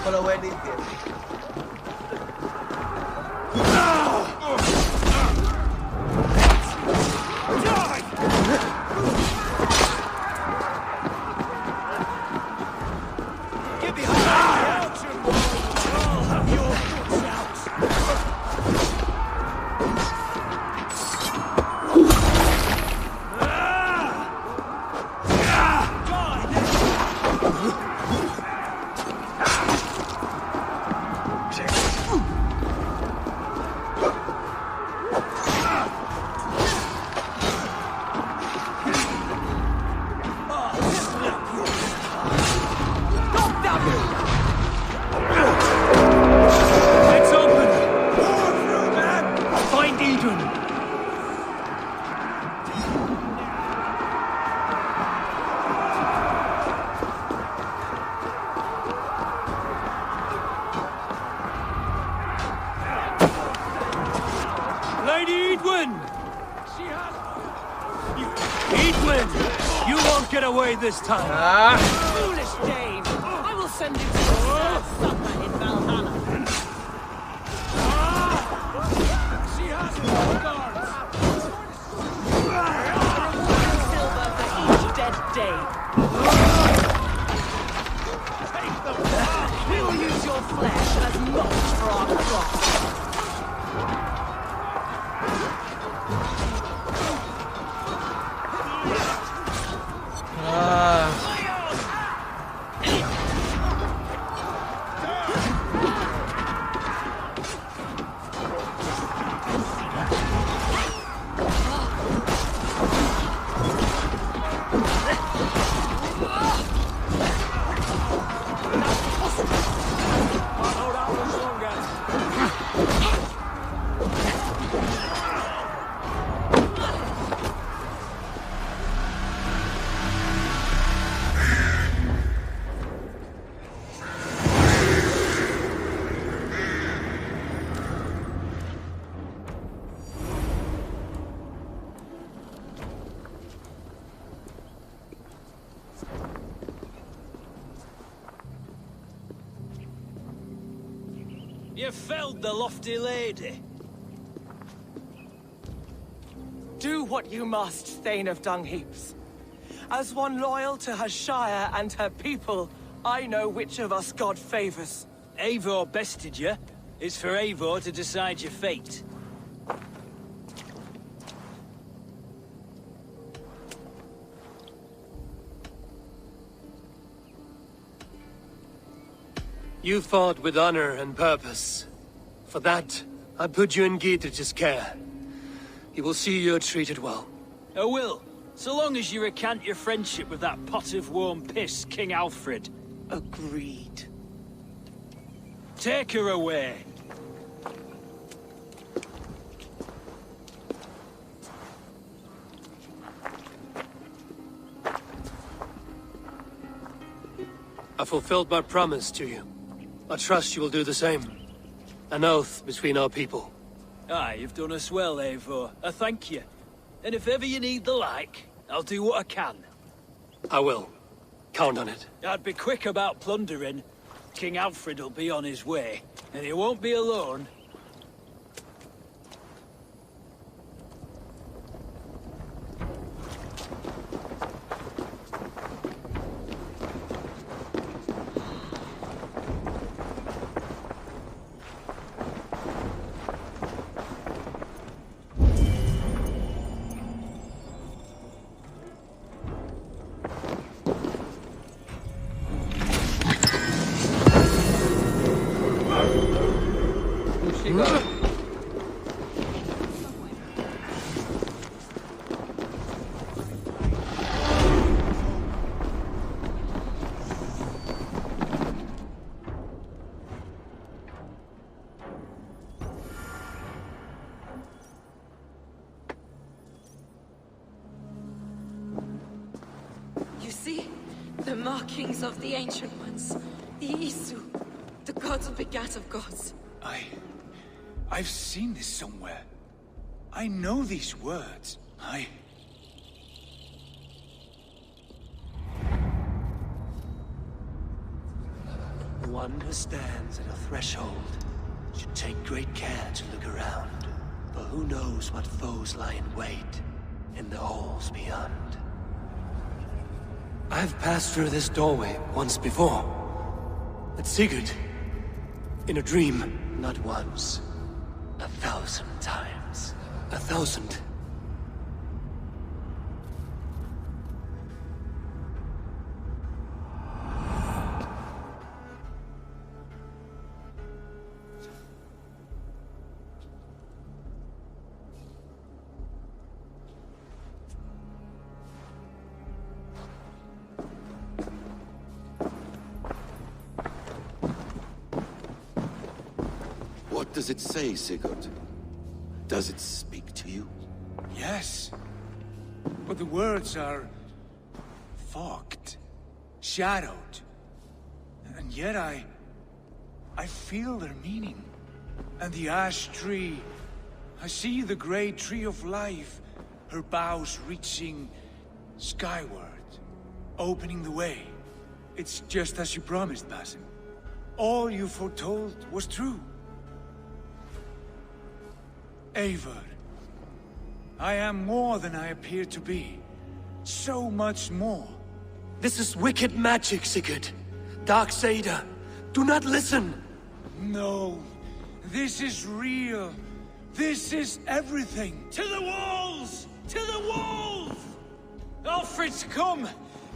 B: Follow where this is.
C: This time.
K: Foolish dame! I will send you to a supper in Valhalla.
J: She has no guards!
K: Silver for each dead day.
J: Take them!
K: We will use your flesh as mulch for our crops.
M: You felled the lofty lady.
K: Do what you must, Thane of Dungheaps. As one loyal to her shire and her people, I know which of us God favors.
M: Eivor bested you. It's for Eivor to decide your fate.
C: You fought with honor and purpose. For that, I put you in Gietrich's care. He will see you're treated well.
M: I will, so long as you recant your friendship with that pot of warm piss, King Alfred.
K: Agreed.
M: Take her away.
C: I fulfilled my promise to you. I trust you will do the same. An oath between our people.
M: Aye, you've done us well, Eivor. I thank you. And if ever you need the like, I'll do what I can.
C: I will. Count on it.
M: I'd be quick about plundering. King Alfred will be on his way, and he won't be alone.
P: markings of the Ancient Ones. The Isu. The gods begat of gods.
I: I've seen this somewhere. I know these words.
C: One who stands at a threshold should take great care to look around. For who knows what foes lie in wait in the halls beyond. I've passed through this doorway once before. At Sigurd. In a dream. Not once. 1,000 times. 1,000.
H: What does it say, Sigurd? Does it speak to you?
I: Yes. But the words are... fogged. Shadowed. And yet I feel their meaning. And the ash tree... I see the great tree of life. Her boughs reaching... skyward. Opening the way. It's just as you promised, Basim. All you foretold was true. Eivor, I am more than I appear to be. So much more.
C: This is wicked magic, Sigurd. Darksader, do not listen!
I: No, this is real. This is everything.
M: To the walls! To the walls! Alfred's come!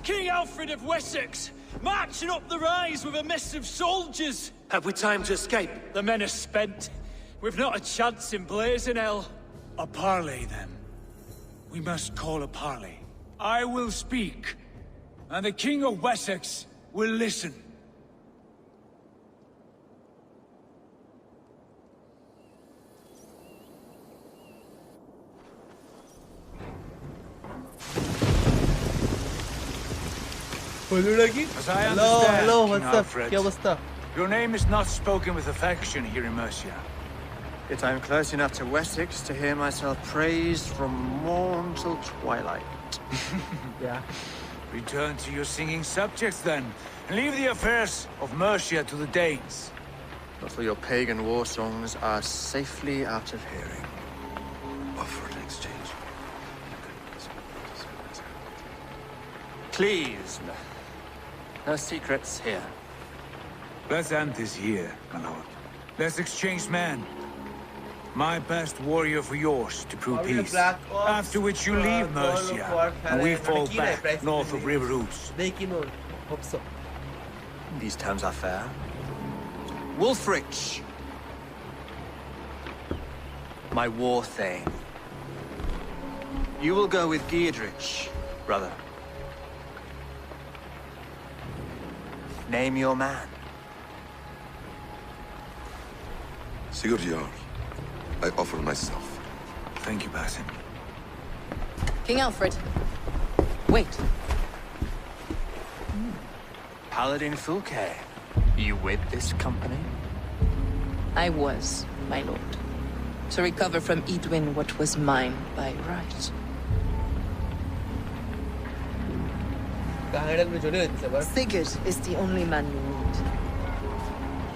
M: King Alfred of Wessex! Marching up the rise with a mess of soldiers!
C: Have we time to escape?
M: The men are spent. We've not a chance in blazing hell.
I: A parley, then. We must call a parley. I will speak, and the King of Wessex will listen. As I understand,
B: hello,
I: King
B: what's up?
I: Alfred,
B: Kya avastha?
I: your name is not spoken with affection here in Mercia.
Q: Yet I am close enough to Wessex to hear myself praised from morn till twilight.
B: Yeah.
I: Return to your singing subjects, then, and leave the affairs of Mercia to the Danes.
Q: Not till your pagan war songs are safely out of hearing.
H: Offer an exchange.
Q: Please, no secrets here.
I: Let's end this here, my lord. Let's exchange men. My best warrior for yours to prove peace. After which you leave Mercia, and we fall back north of River Ouse.
Q: These terms are fair. Wulfrich, my war thane. You will go with Giedrich, brother. Name your man.
H: Sigurd Jarl, I offer myself.
I: Thank you, Basim.
N: King Alfred. Wait.
Q: Paladin Fulke, you with this company?
N: I was, my lord. To recover from Eadwin what was mine by right. Sigurd is the only man you need.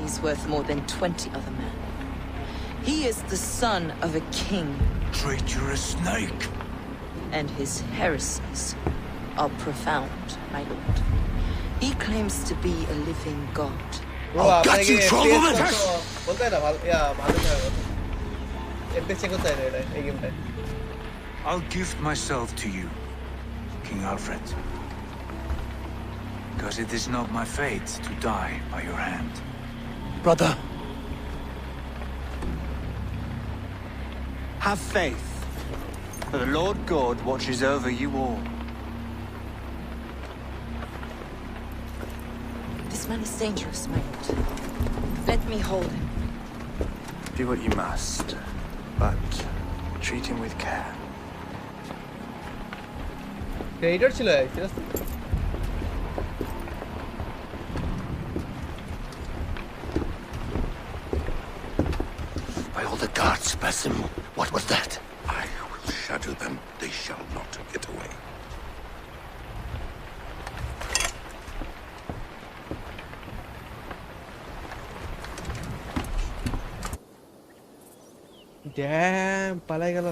N: He's worth more than 20 other men. He is the son of a king.
I: Traitorous snake!
N: And his heresies are profound, my lord. He claims to be a living god.
I: I'll get you, trollwoman! I'll gift myself to you, King Alfred. Because it is not my fate to die by your hand.
C: Brother.
Q: Have faith, for the Lord God watches over you all.
N: This man is dangerous, my lord. Let me hold him.
Q: Do what you must, but treat him with care.
C: the guards, Basim. What was that?
H: I will shadow them. They shall not get away.
B: Damn, পালাই গেল।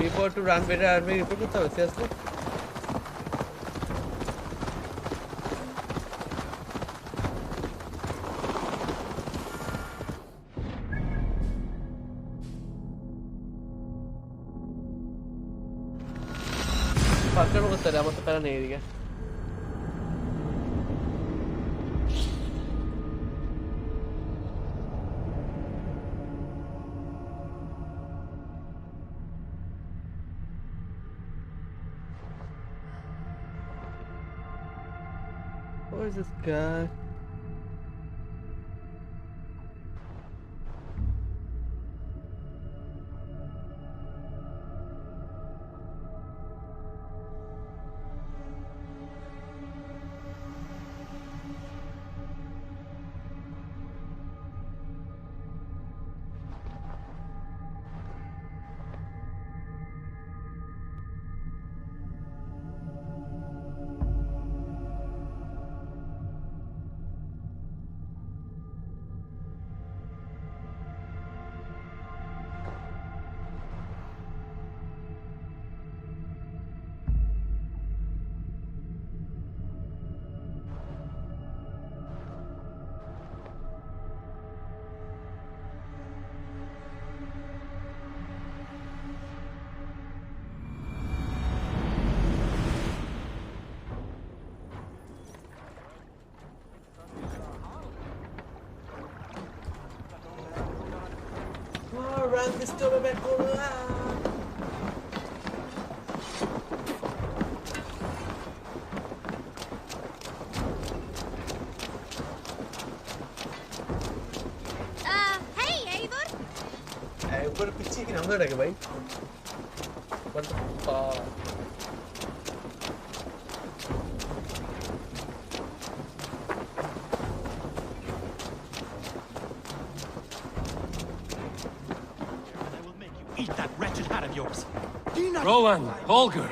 B: Report to run better army report করতে হবে seriously first time করতে হবে আমার তো প্যারা নেই এদিকে Where's this guy? Run this door back
F: Hey, Eivor!
B: Eivor पीछे की नाम लगा भाई What the fuck
R: Eat that wretched hat of yours.
C: Do you not... Rowan, Holger.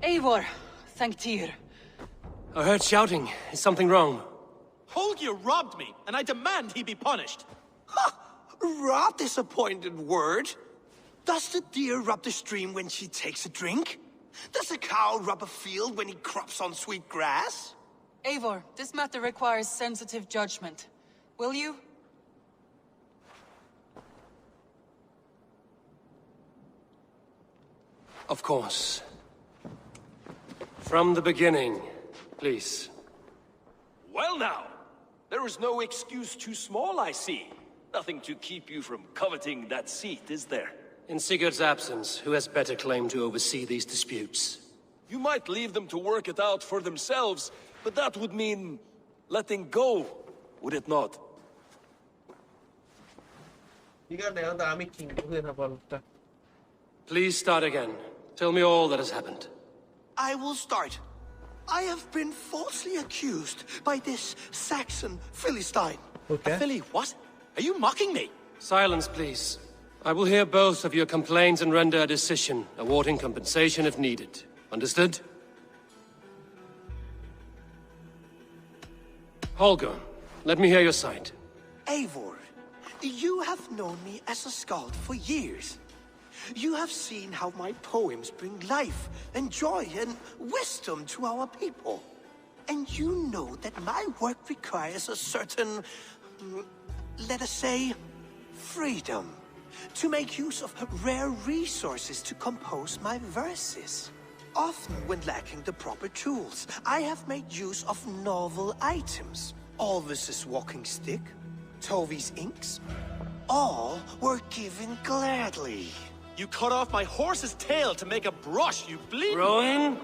K: Eivor, thank Tyr.
C: I heard shouting. Is something wrong?
R: Holger robbed me, and I demand he be punished.
L: Ha! Rot disappointed word. Does the deer rub the stream when she takes a drink? Does a cow rub a field when he crops on sweet grass?
D: Eivor, this matter requires sensitive judgment. Will you?
C: Of course. From the beginning, please.
S: Well now, there is no excuse too small, I see. Nothing to keep you from coveting that seat, is there?
C: In Sigurd's absence, who has better claim to oversee these disputes?
S: You might leave them to work it out for themselves, but that would mean letting go, would it not?
C: Please start again. Tell me all that has happened.
L: I will start. I have been falsely accused by this Saxon Philistine.
C: Okay.
R: Philly, what? Are you mocking me?
C: Silence, please. I will hear both of your complaints and render a decision, awarding compensation if needed. Understood? Holger, let me hear your side.
L: Eivor, you have known me as a skald for years. You have seen how my poems bring life and joy and wisdom to our people. And you know that my work requires a certain, let us say, freedom. To make use of rare resources to compose my verses. Often when lacking the proper tools, I have made use of novel items.
T: Alvis's walking stick, Tovy's inks, all were given gladly.
R: You cut off my horse's tail to make a brush, you bleed.
T: Rowan?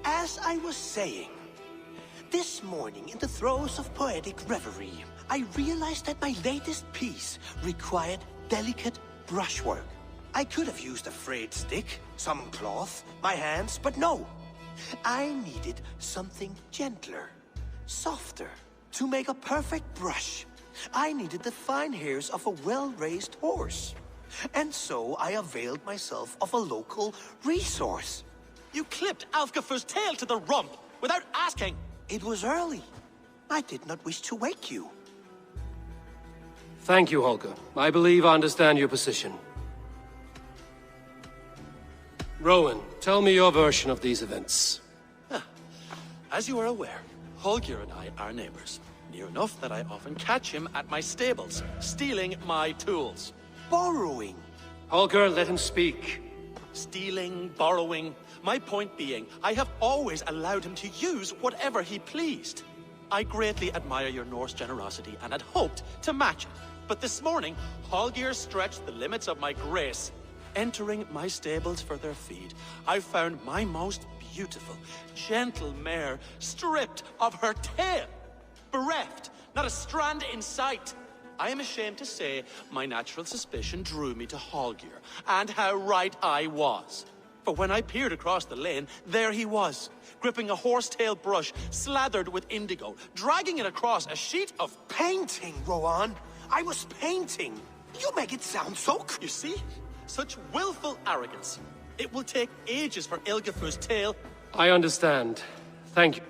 T: As I was saying, this morning in the throes of poetic reverie, I realized that my latest piece required delicate brushwork. I could have used a frayed stick, some cloth, my hands, but no. I needed something gentler, softer. To make a perfect brush, I needed the fine hairs of a well-raised horse. And so I availed myself of a local resource.
R: You clipped Alfgafur's tail to the rump without asking.
T: It was early. I did not wish to wake you.
C: Thank you, Holger. I believe I understand your position. Rowan, tell me your version of these events.
R: As you are aware, Holger and I are neighbors. Near enough that I often catch him at my stables, stealing my tools.
T: Borrowing.
C: Holger, let him speak.
R: Stealing, borrowing. My point being, I have always allowed him to use whatever he pleased. I greatly admire your Norse generosity and had hoped to match it. But this morning, Holger stretched the limits of my grace. Entering my stables for their feed, I found my most beautiful, gentle mare stripped of her tail. Bereft, not a strand in sight. I am ashamed to say my natural suspicion drew me to Holger, and how right I was. For when I peered across the lane, there he was, gripping a horsetail brush slathered with indigo, dragging it across a sheet of
T: painting, Rowan. I was painting. You make it sound so...
R: You see? Such willful arrogance. It will take ages for Ilgafur's tail.
C: I understand. Thank you.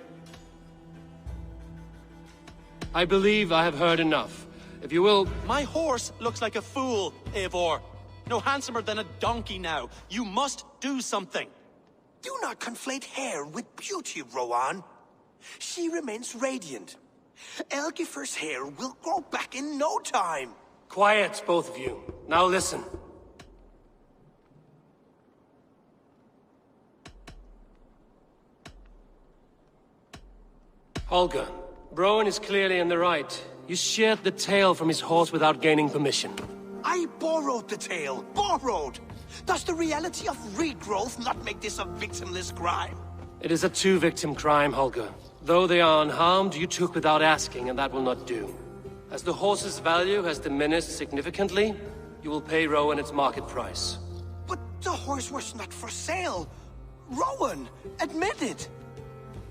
C: I believe I have heard enough. If you will...
R: My horse looks like a fool, Eivor. No handsomer than a donkey now. You must do something.
T: Do not conflate hair with beauty, Rowan. She remains radiant. Elgifur's hair will grow back in no time.
C: Quiet, both of you. Now listen. Holger, Rowan is clearly in the right. You sheared the tail from his horse without gaining permission.
T: I borrowed the tail. Borrowed! Does the reality of regrowth not make this a victimless crime?
C: It is a two-victim crime, Holger. Though they are unharmed, you took without asking, and that will not do. As the horse's value has diminished significantly, you will pay Rowan its market price.
T: But the horse was not for sale. Rowan, admit it.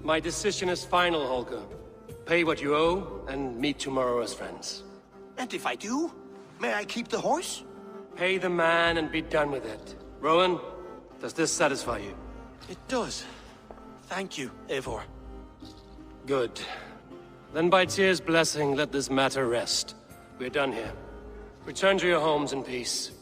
C: My decision is final, Holger. Pay what you owe, and meet tomorrow as friends.
T: And if I do, may I keep the horse?
C: Pay the man and be done with it. Rowan, does this satisfy you?
R: It does. Thank you, Eivor.
C: Good. Then by Tyr's blessing, let this matter rest. We're done here. Return to your homes in peace.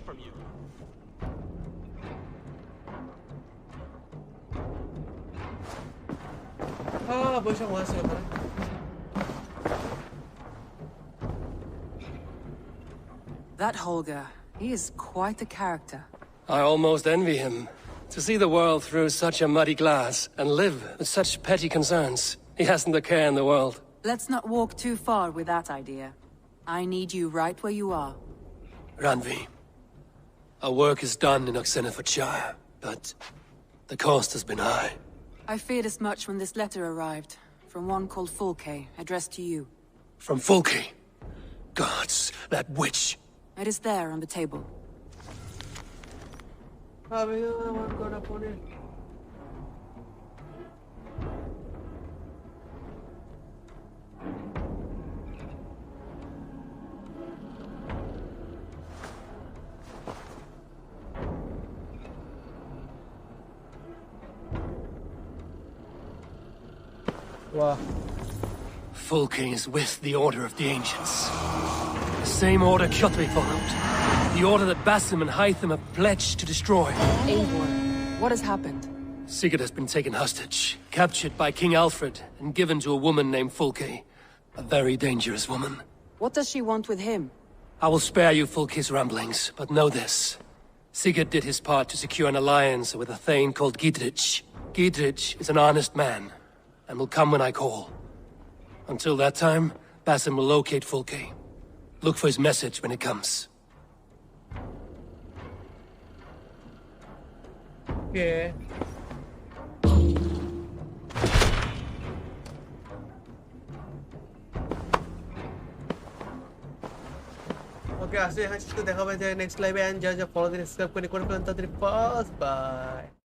R: From you.
D: That Holger, he is quite a character.
C: I almost envy him. To see the world through such a muddy glass, and live with such petty concerns. He hasn't a care in the world.
D: Let's not walk too far with that idea. I need you right where you are.
C: Randvi. Our work is done in Oxenfordshire, but the cost has been high.
D: I feared as much when this letter arrived, from one called Fulke, addressed to you.
C: From Fulke? Gods, that witch!
D: It is there on the table.
C: Wow. Fulke is with the Order of the Ancients. The same order Kjotve followed. The order that Basim and Hytham have pledged to destroy.
D: Eivor, what has happened?
C: Sigurd has been taken hostage, captured by King Alfred, and given to a woman named Fulke. A very dangerous woman.
D: What does she want with him?
C: I will spare you Fulke's ramblings, but know this. Sigurd did his part to secure an alliance with a thane called Gidrich. Gidrich is an honest man, and will come when I call. Until that time, Basim will locate Fulke. Look for his message when it comes.
B: Okay. Okay, asli hanya kita dah khabar next live and jangan follow dan subscribe kau ni korang tadi. Bye.